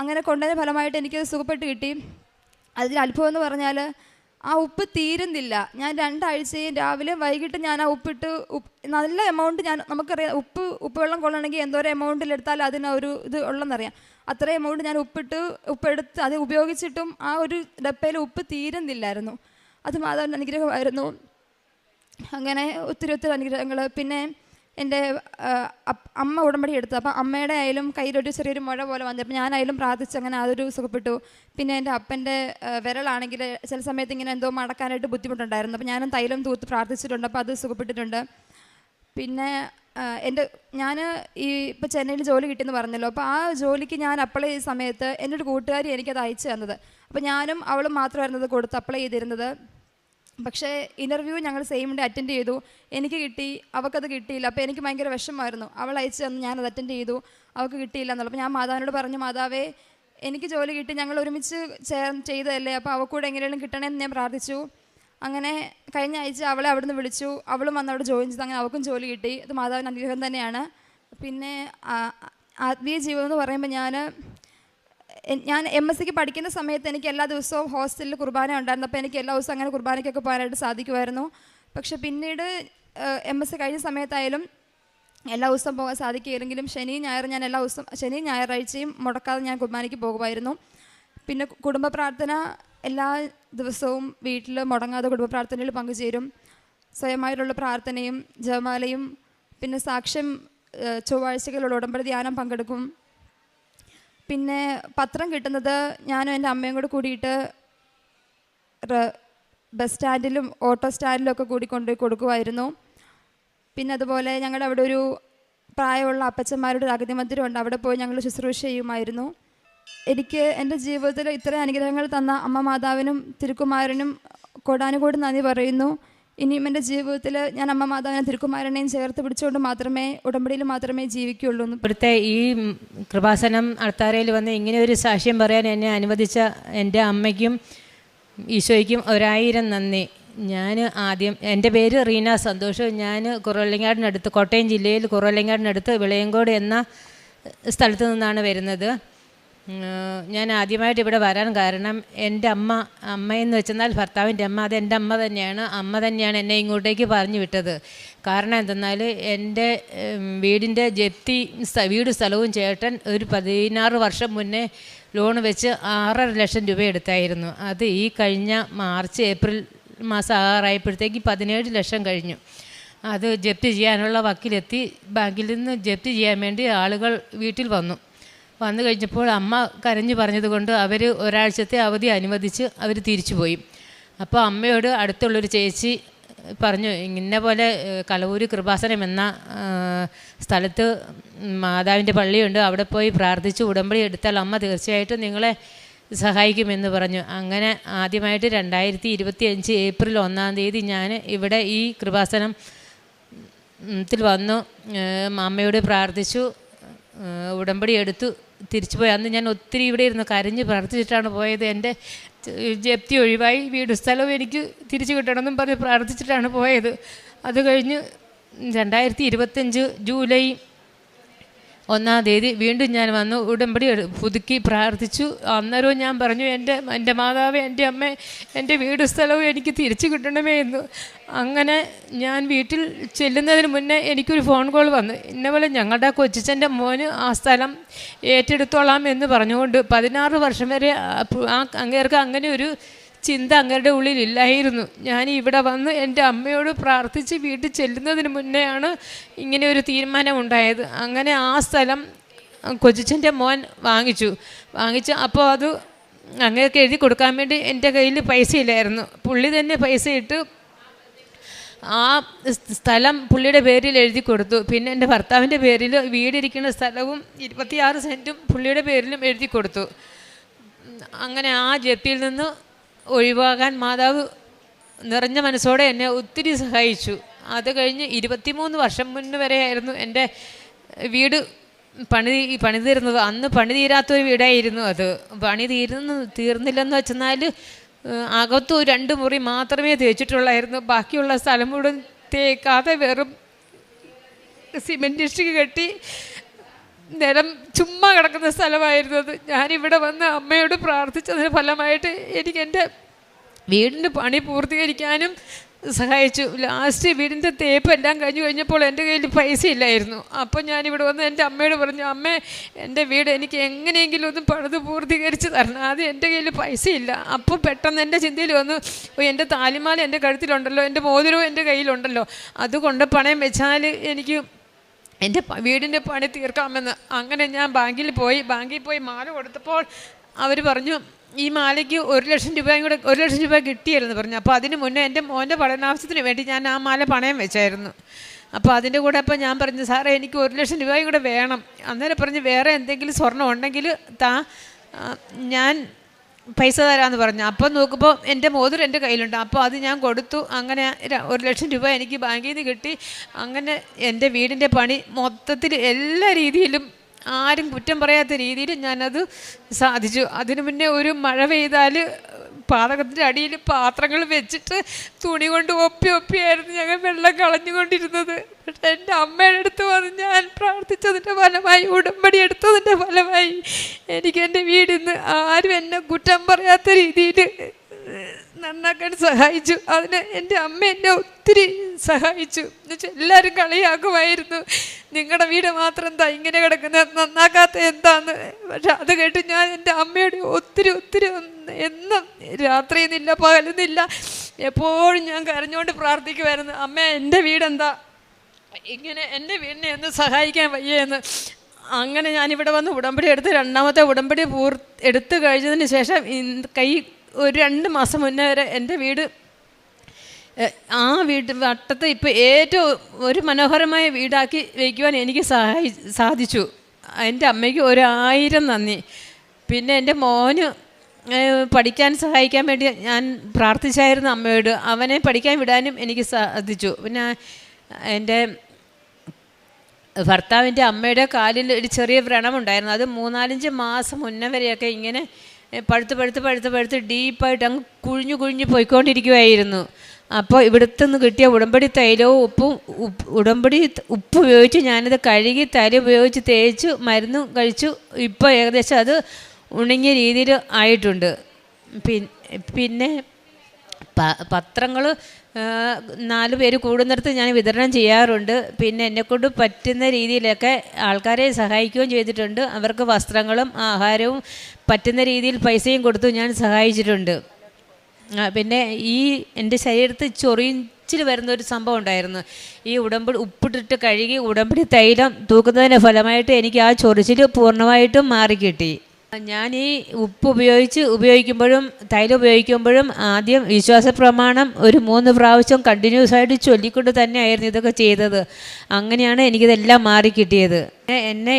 അങ്ങനെ കൊണ്ടതിൻ്റെ ഫലമായിട്ട് എനിക്കത് സുഖപ്പെട്ട് കിട്ടി. അതിൽ അത്ഭുതം എന്ന് പറഞ്ഞാൽ ആ ഉപ്പ് തീരുന്നില്ല. ഞാൻ 2 ആഴ്ചയും രാവിലെ വൈകിട്ട് ഞാൻ ആ ഉപ്പിട്ട് നല്ല എമൗണ്ട് നമുക്കറിയാം ഉപ്പുവെള്ളം കൊള്ളണമെങ്കിൽ എന്തോരം എമൗണ്ടിലെടുത്താൽ അതിനൊരു ഇത് ഉള്ളതെന്നറിയാം. അത്ര എമൗണ്ട് ഞാൻ ഉപ്പെടുത്ത് അത് ഉപയോഗിച്ചിട്ടും ആ ഒരു ഡപ്പയിൽ ഉപ്പ് തീരുന്നില്ലായിരുന്നു. അത് മാതാവിൻ്റെ അനുഗ്രഹമായിരുന്നു. അങ്ങനെ ഒത്തിരി അനുഗ്രഹങ്ങൾ. പിന്നെ എൻ്റെ അമ്മ ഉടമ്പടി എടുത്തു. അപ്പോൾ അമ്മയുടെ ആയാലും കയ്യിലൊരു ചെറിയൊരു മുഴ പോലെ വന്നപ്പോൾ ഞാനായാലും പ്രാർത്ഥിച്ച് അങ്ങനെ അതൊരു സുഖപ്പെട്ടു. പിന്നെ എൻ്റെ അപ്പൻ്റെ വിരലാണെങ്കിൽ ചില സമയത്ത് ഇങ്ങനെ എന്തോ മടക്കാനായിട്ട് ബുദ്ധിമുട്ടുണ്ടായിരുന്നു. അപ്പോൾ ഞാനും തൈലം തൂത്ത് പ്രാർത്ഥിച്ചിട്ടുണ്ട്. അപ്പോൾ അത് സുഖപ്പെട്ടിട്ടുണ്ട്. പിന്നെ ഞാൻ ഇപ്പോൾ ചെന്നൈയിൽ ജോലി കിട്ടിയെന്ന് പറഞ്ഞല്ലോ. അപ്പോൾ ആ ജോലിക്ക് ഞാൻ അപ്ലൈ ചെയ്ത സമയത്ത് എൻ്റെ ഒരു കൂട്ടുകാരി എനിക്കത് അയച്ചു തന്നത്. അപ്പോൾ ഞാനും അവളും മാത്രമായിരുന്നത് കൊടുത്ത് അപ്ലൈ ചെയ്തിരുന്നത്. പക്ഷേ ഇൻ്റർവ്യൂ ഞങ്ങൾ സെയിം ഡേ അറ്റൻഡ് ചെയ്തു. എനിക്ക് കിട്ടി, അവൾക്കത് കിട്ടിയില്ല. അപ്പോൾ എനിക്ക് ഭയങ്കര വിഷമമായിരുന്നു. അവൾ അയച്ചു തന്നു, ഞാനത് അറ്റൻഡ് ചെയ്തു, അവൾക്ക് കിട്ടിയില്ല എന്നുള്ളത്. അപ്പോൾ ഞാൻ മാതാവിനോട് പറഞ്ഞു, മാതാവേ എനിക്ക് ജോലി കിട്ടി, ഞങ്ങൾ ഒരുമിച്ച് ചെയ്തതല്ലേ, അപ്പോൾ അവൾക്കൂടെ എങ്ങനെയും കിട്ടണമെന്ന് ഞാൻ പ്രാർത്ഥിച്ചു. അങ്ങനെ കഴിഞ്ഞ ആഴ്ച അവളെ അവിടെ നിന്ന് വിളിച്ചു, അവളും വന്ന് അവിടെ ജോയിൻ ചെയ്തു. അങ്ങനെ അവൾക്കും ജോലി കിട്ടി. അത് മാതാവിൻ്റെ അനുഗ്രഹം തന്നെയാണ്. പിന്നെ ആത്മീയ ജീവിതം എന്ന് പറയുമ്പോൾ ഞാൻ MSc പഠിക്കുന്ന സമയത്ത് എനിക്ക് എല്ലാ ദിവസവും ഹോസ്റ്റലിൽ കുർബാന ഉണ്ടായിരുന്നു. അപ്പോൾ എനിക്ക് എല്ലാ ദിവസവും അങ്ങനെ കുർബാനയ്ക്കൊക്കെ പോകാനായിട്ട് സാധിക്കുമായിരുന്നു. പക്ഷെ പിന്നീട് MSc കഴിഞ്ഞ സമയത്തായാലും എല്ലാ ദിവസവും പോകാൻ സാധിക്കില്ലെങ്കിലും ശനിയും ഞായറാഴ്ചയും മുടക്കാതെ ഞാൻ കുർബാനയ്ക്ക് പോകുമായിരുന്നു. പിന്നെ കുടുംബ പ്രാർത്ഥന എല്ലാ ദിവസവും വീട്ടിൽ മുടങ്ങാതെ കുടുംബ പ്രാർത്ഥനയിൽ പങ്കുചേരും. സ്വയമായിട്ടുള്ള പ്രാർത്ഥനയും ജപമാലയും പിന്നെ സാക്ഷ്യം ചൊവ്വാഴ്ചകളുള്ള ഉടമ്പടി ധ്യാനം പങ്കെടുക്കും. പിന്നെ പത്രം കിട്ടുന്നത് ഞാനും എൻ്റെ അമ്മയും കൂടെ കൂടിയിട്ട് ബസ് സ്റ്റാൻഡിലും ഓട്ടോ സ്റ്റാൻഡിലും ഒക്കെ കൂടി കൊണ്ടുപോയി കൊടുക്കുമായിരുന്നു. പിന്നെ അതുപോലെ ഞങ്ങളുടെ അവിടെ ഒരു പ്രായമുള്ള അപ്പച്ചന്മാരുടെ ഒരു അഗതി മന്ദിരമുണ്ട്, അവിടെ പോയി ഞങ്ങൾ ശുശ്രൂഷ ചെയ്യുമായിരുന്നു. എനിക്ക് എൻ്റെ ജീവിതത്തിൽ ഇത്രയും അനുഗ്രഹങ്ങൾ തന്ന അമ്മ മാതാവിനും തിരുക്കുമാരനും കോടാനുകോടി നന്ദി പറയുന്നു. ഇനിയും എൻ്റെ ജീവിതത്തിൽ ഞാൻ അമ്മ മാതാവിനെ തിരുക്കുമാരനെയും ചേർത്ത് പിടിച്ചുകൊണ്ട് മാത്രമേ ഉടമ്പടിയിൽ മാത്രമേ ജീവിക്കുകയുള്ളൂ. ഇവിടുത്തെ ഈ കൃപാസനം അൾത്താരയിൽ വന്ന് ഇങ്ങനെ ഒരു സാക്ഷ്യം പറയാൻ എന്നെ അനുവദിച്ച എൻ്റെ അമ്മയ്ക്കും ഈശോയ്ക്കും 1000 നന്ദി. ഞാൻ ആദ്യം, എൻ്റെ പേര് റീന സന്തോഷ്. ഞാൻ കുറവലങ്ങാടിനടുത്ത്, കോട്ടയം ജില്ലയിൽ കുറവലങ്ങാടിനടുത്ത് വിളയങ്കോട് എന്ന സ്ഥലത്ത് നിന്നാണ് വരുന്നത്. ഞാൻ ആദ്യമായിട്ട് ഇവിടെ വരാൻ കാരണം എൻ്റെ അമ്മയെന്ന് വെച്ചെന്നാൽ ഭർത്താവിൻ്റെ അമ്മ, അത് എൻ്റെ അമ്മ തന്നെയാണ്. അമ്മ തന്നെയാണ് എന്നെ ഇങ്ങോട്ടേക്ക് പറഞ്ഞു വിട്ടത്. കാരണം എന്തെന്നാൽ എൻ്റെ വീടിൻ്റെ ജപ്തി വീട് സ്ഥലവും ചേട്ടൻ ഒരു 16 വർഷം മുന്നേ ലോൺ വെച്ച് 6.5 ലക്ഷം രൂപ എടുത്തായിരുന്നു. അത് ഈ കഴിഞ്ഞ മാർച്ച് ഏപ്രിൽ മാസം ആറായപ്പോഴത്തേക്ക് 17 ലക്ഷം കഴിഞ്ഞു. അത് ജപ്തി ചെയ്യാനുള്ള വക്കിലെത്തി. ബാങ്കിൽ നിന്ന് ജപ്തി ചെയ്യാൻ വേണ്ടി ആളുകൾ വീട്ടിൽ വന്നു കഴിഞ്ഞപ്പോൾ അമ്മ കരഞ്ഞു പറഞ്ഞതുകൊണ്ട് അവർ ഒരാഴ്ചത്തെ അവധി അനുവദിച്ച് അവർ തിരിച്ചുപോയി. അപ്പോൾ അമ്മയോട് അടുത്തുള്ളൊരു ചേച്ചി പറഞ്ഞു, ഇന്ന പോലെ കലവൂര് കൃപാസനം എന്ന സ്ഥലത്ത് മാതാവിൻ്റെ പള്ളിയുണ്ട്, അവിടെ പോയി പ്രാർത്ഥിച്ച് ഉടമ്പടി എടുത്താൽ അമ്മ തീർച്ചയായിട്ടും നിങ്ങളെ സഹായിക്കുമെന്ന് പറഞ്ഞു. അങ്ങനെ ആദ്യമായിട്ട് 2025 ഏപ്രിൽ 1-ാം തീയതി ഞാൻ ഇവിടെ ഈ കൃപാസനത്തിൽ വന്നു, അമ്മയോട് പ്രാർത്ഥിച്ചു, ഉടമ്പടി എടുത്തു, തിരിച്ചുപോയി. അന്ന് ഞാൻ ഒത്തിരി ഇവിടെ ഇരുന്ന് കരഞ്ഞ് പ്രാർത്ഥിച്ചിട്ടാണ് പോയത്. എൻ്റെ ജപ്തി ഒഴിവായി, വീട് സ്ഥലവും എനിക്ക് തിരിച്ചു കിട്ടണമെന്നും പറഞ്ഞ് പ്രാർത്ഥിച്ചിട്ടാണ് പോയത്. അത് കഴിഞ്ഞ് 2025 ജൂലൈ 1-ാം തീയതി വീണ്ടും ഞാൻ വന്നു, ഉടമ്പടി പുതുക്കി പ്രാർത്ഥിച്ചു. അന്നേരവും ഞാൻ പറഞ്ഞു, എൻ്റെ മാതാവ്, എൻ്റെ അമ്മ, എൻ്റെ വീട് സ്ഥലവും എനിക്ക് തിരിച്ചു കിട്ടണമേ എന്ന്. അങ്ങനെ ഞാൻ വീട്ടിൽ ചെല്ലുന്നതിന് മുന്നേ എനിക്കൊരു ഫോൺ കോൾ വന്നു. ഇന്നപോലെ ഞങ്ങളുടെ കൊച്ചിച്ചൻ്റെ മോന് ആ സ്ഥലം ഏറ്റെടുത്തോളാം എന്ന് പറഞ്ഞുകൊണ്ട് 16 വർഷം വരെ അങ്ങേർക്ക് അങ്ങനെ ഒരു ചിന്ത അങ്ങരുടെ ഉള്ളിലില്ലായിരുന്നു. ഞാൻ ഇവിടെ വന്ന് എൻ്റെ അമ്മയോട് പ്രാർത്ഥിച്ച് വീട്ടിൽ ചെല്ലുന്നതിന് മുന്നെയാണ് ഇങ്ങനെ ഒരു തീരുമാനം ഉണ്ടായത്. അങ്ങനെ ആ സ്ഥലം കൊച്ചിച്ചൻ്റെ മോൻ വാങ്ങിച്ചു. അപ്പോൾ അത് അങ്ങേർക്ക് എഴുതി കൊടുക്കാൻ വേണ്ടി എൻ്റെ കയ്യിൽ പൈസ ഇല്ലായിരുന്നു. പുള്ളി തന്നെ പൈസ ഇട്ട് ആ സ്ഥലം പുള്ളിയുടെ പേരിൽ എഴുതി കൊടുത്തു. പിന്നെ എൻ്റെ ഭർത്താവിൻ്റെ പേരിൽ വീടിരിക്കുന്ന സ്ഥലവും 26 സെൻറ്റും പുള്ളിയുടെ പേരിലും എഴുതി കൊടുത്തു. അങ്ങനെ ആ ജപ്തിയിൽ നിന്ന് ഒഴിവാകാൻ മാതാവ് നിറഞ്ഞ മനസ്സോടെ എന്നെ ഒത്തിരി സഹായിച്ചു. അത് കഴിഞ്ഞ് 23 വർഷം മുന്നേ വരെയായിരുന്നു എൻ്റെ വീട് പണിതീരുന്നത്. അന്ന് പണി തീരാത്തൊരു വീടായിരുന്നു അത്. പണി തീർന്നില്ലെന്ന് വെച്ചെന്നാൽ അകത്തു 2 മുറി മാത്രമേ തേച്ചിട്ടുള്ളായിരുന്നു. ബാക്കിയുള്ള സ്ഥലം മുഴുവൻ തേക്കാതെ വെറും സിമെൻറ്റ് ഇഷ്ടിക കെട്ടി നിലം ചുമ്മാ കിടക്കുന്ന സ്ഥലമായിരുന്നു അത്. ഞാനിവിടെ വന്ന് അമ്മയോട് പ്രാർത്ഥിച്ചതിന് ഫലമായിട്ട് എനിക്ക് എൻ്റെ വീടിൻ്റെ പണി പൂർത്തീകരിക്കാനും സഹായിച്ചു. ലാസ്റ്റ് വീടിൻ്റെ തേപ്പ് എല്ലാം കഴിഞ്ഞപ്പോൾ എൻ്റെ കയ്യിൽ പൈസ ഇല്ലായിരുന്നു. അപ്പോൾ ഞാനിവിടെ വന്ന് എൻ്റെ അമ്മയോട് പറഞ്ഞു, അമ്മേ, എൻ്റെ വീട് എനിക്ക് എങ്ങനെയെങ്കിലും ഒന്ന് പണിത് പൂർത്തീകരിച്ച് തരണം, ആദ്യം എൻ്റെ കയ്യിൽ പൈസ ഇല്ല. അപ്പോൾ പെട്ടെന്ന് എൻ്റെ ചിന്തയിൽ വന്നു, എൻ്റെ താലിമാല എൻ്റെ കഴുത്തിലുണ്ടല്ലോ, എൻ്റെ മോതിരവും എൻ്റെ കയ്യിലുണ്ടല്ലോ, അതുകൊണ്ട് പണയം വെച്ചാൽ എനിക്ക് എൻ്റെ വീടിൻ്റെ പണി തീർക്കാമെന്ന്. അങ്ങനെ ഞാൻ ബാങ്കിൽ പോയി മാല കൊടുത്തപ്പോൾ അവർ പറഞ്ഞു, ഈ മാലയ്ക്ക് 1 ലക്ഷം രൂപയും കൂടെ 1 ലക്ഷം രൂപ കിട്ടിയായിരുന്നു പറഞ്ഞു. അപ്പോൾ അതിന് മുന്നേ എൻ്റെ മോൻ്റെ പഠനാവശ്യത്തിന് വേണ്ടി ഞാൻ ആ മാല പണയം വെച്ചായിരുന്നു. അപ്പോൾ അതിൻ്റെ കൂടെ അപ്പോൾ ഞാൻ പറഞ്ഞു, സാറേ എനിക്ക് 1 ലക്ഷം രൂപയും കൂടെ വേണം. അന്നേരം പറഞ്ഞു, വേറെ എന്തെങ്കിലും സ്വർണ്ണം ഉണ്ടെങ്കിൽ ഞാൻ പൈസ തരാമെന്ന് പറഞ്ഞു. അപ്പം നോക്കുമ്പോൾ എൻ്റെ മോതിരം എൻ്റെ കയ്യിലുണ്ട്. അപ്പോൾ അത് ഞാൻ കൊടുത്തു. അങ്ങനെ 1 ലക്ഷം രൂപ എനിക്ക് ബാങ്കിൽ നിന്ന് കിട്ടി. അങ്ങനെ എൻ്റെ വീടിൻ്റെ പണി മൊത്തത്തിൽ എല്ലാ രീതിയിലും ആരും കുറ്റം പറയാത്ത രീതിയിൽ ഞാനത് സാധിച്ചു. അതിനു മുന്നേ ഒരു മഴ പെയ്താൽ പാതകത്തിൻ്റെ അടിയിൽ പാത്രങ്ങൾ വെച്ചിട്ട് തുണി കൊണ്ട് ഒപ്പിയായിരുന്നു ഞങ്ങൾ വെള്ളം കളഞ്ഞുകൊണ്ടിരുന്നത്. പക്ഷെ എൻ്റെ അമ്മയുടെ അടുത്ത് വന്ന് ഞാൻ പ്രാർത്ഥിച്ചതിൻ്റെ ഫലമായി, ഉടമ്പടി എടുത്തതിൻ്റെ ഫലമായി എനിക്ക് എൻ്റെ വീടിന്ന് ആരും എന്നെ കുറ്റം പറയാത്ത രീതിയിൽ നന്നാക്കാൻ സഹായിച്ചു. അതിന് എൻ്റെ അമ്മ എന്നെ ഒത്തിരി സഹായിച്ചു. എന്നുവെച്ചാൽ എല്ലാവരും കളിയാക്കുമായിരുന്നു, നിങ്ങളുടെ വീട് മാത്രം എന്താ ഇങ്ങനെ കിടക്കുന്നത്, നന്നാക്കാത്ത എന്താന്ന്. പക്ഷെ അത് കേട്ട് ഞാൻ എൻ്റെ അമ്മയോട് ഒത്തിരി എന്നും രാത്രിയെന്നില്ല പകലുന്നില്ല എപ്പോഴും ഞാൻ കരഞ്ഞുകൊണ്ട് പ്രാർത്ഥിക്കുമായിരുന്നു, അമ്മ എൻ്റെ വീടെന്താ ഇങ്ങനെ, എൻ്റെ വീടിനെ ഒന്ന് സഹായിക്കാൻ വയ്യെന്ന്. അങ്ങനെ ഞാനിവിടെ വന്ന് ഉടമ്പടി എടുത്ത് രണ്ടാമത്തെ ഉടമ്പടി എടുത്തു കഴിഞ്ഞതിന് ശേഷം ഒരു 2 മാസം മുന്നേ വരെ എൻ്റെ വീട് ആ വീട് വട്ടത്ത് ഇപ്പോൾ ഏറ്റവും ഒരു മനോഹരമായ വീടാക്കി വയ്ക്കുവാൻ എനിക്ക് സാധിച്ചു. എൻ്റെ അമ്മയ്ക്ക് 1000 നന്ദി. പിന്നെ എൻ്റെ മോന് പഠിക്കാൻ സഹായിക്കാൻ വേണ്ടി ഞാൻ പ്രാർത്ഥിച്ചായിരുന്നു അമ്മയോട്, അവനെ പഠിക്കാൻ വിടാനും എനിക്ക് സാധിച്ചു. പിന്നെ എൻ്റെ ഭർത്താവിൻ്റെ അമ്മയുടെ കാലിൽ ഒരു ചെറിയ വ്രണമുണ്ടായിരുന്നു. അത് 3-4 മാസം മുന്നേ വരെയൊക്കെ ഇങ്ങനെ പഴുത്ത് ഡീപ്പായിട്ട് അങ്ങ് കുഴിഞ്ഞു പോയിക്കൊണ്ടിരിക്കുമായിരുന്നു. അപ്പോൾ ഇവിടുത്തെ നിന്ന് കിട്ടിയ ഉടമ്പടി തൈലവും ഉപ്പ് ഉപയോഗിച്ച് ഞാനത് കഴുകി തൈലം ഉപയോഗിച്ച് തേച്ച് മരുന്നും കഴിച്ചു. ഇപ്പോൾ ഏകദേശം അത് ഉണങ്ങിയ രീതിയിൽ ആയിട്ടുണ്ട്. പിന്നെ പത്രങ്ങൾ 4 പേര് കൂടുന്നിടത്ത് ഞാൻ വിതരണം ചെയ്യാറുണ്ട്. പിന്നെ എന്നെക്കൊണ്ട് പറ്റുന്ന രീതിയിലൊക്കെ ആൾക്കാരെ സഹായിക്കുകയും ചെയ്തിട്ടുണ്ട്. അവർക്ക് വസ്ത്രങ്ങളും ആഹാരവും പറ്റുന്ന രീതിയിൽ പൈസയും കൊടുത്തു ഞാൻ സഹായിച്ചിട്ടുണ്ട്. പിന്നെ ഈ എൻ്റെ ശരീരത്തിൽ ചൊറിച്ചിൽ വരുന്നൊരു സംഭവം ഉണ്ടായിരുന്നു. ഈ ഉടമ്പടി ഉപ്പിട്ടിട്ട് കഴുകി ഉടമ്പടി തൈലം തൂക്കുന്നതിൻ്റെ ഫലമായിട്ട് എനിക്ക് ആ ചൊറിച്ചിൽ പൂർണ്ണമായിട്ടും മാറിക്കിട്ടി. ഞാൻ ഈ ഉപ്പ് ഉപയോഗിക്കുമ്പോഴും തൈലം ഉപയോഗിക്കുമ്പോഴും ആദ്യം വിശ്വാസ പ്രമാണം ഒരു 3 പ്രാവശ്യം കണ്ടിന്യൂസ് ആയിട്ട് ചൊല്ലിക്കൊണ്ട് തന്നെയായിരുന്നു ഇതൊക്കെ ചെയ്തത്. അങ്ങനെയാണ് എനിക്കിതെല്ലാം മാറിക്കിട്ടിയത്. എന്നെ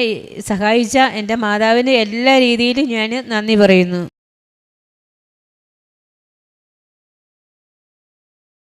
സഹായിച്ച എൻ്റെ മാതാവിന് എല്ലാ രീതിയിലും ഞാൻ നന്ദി പറയുന്നു.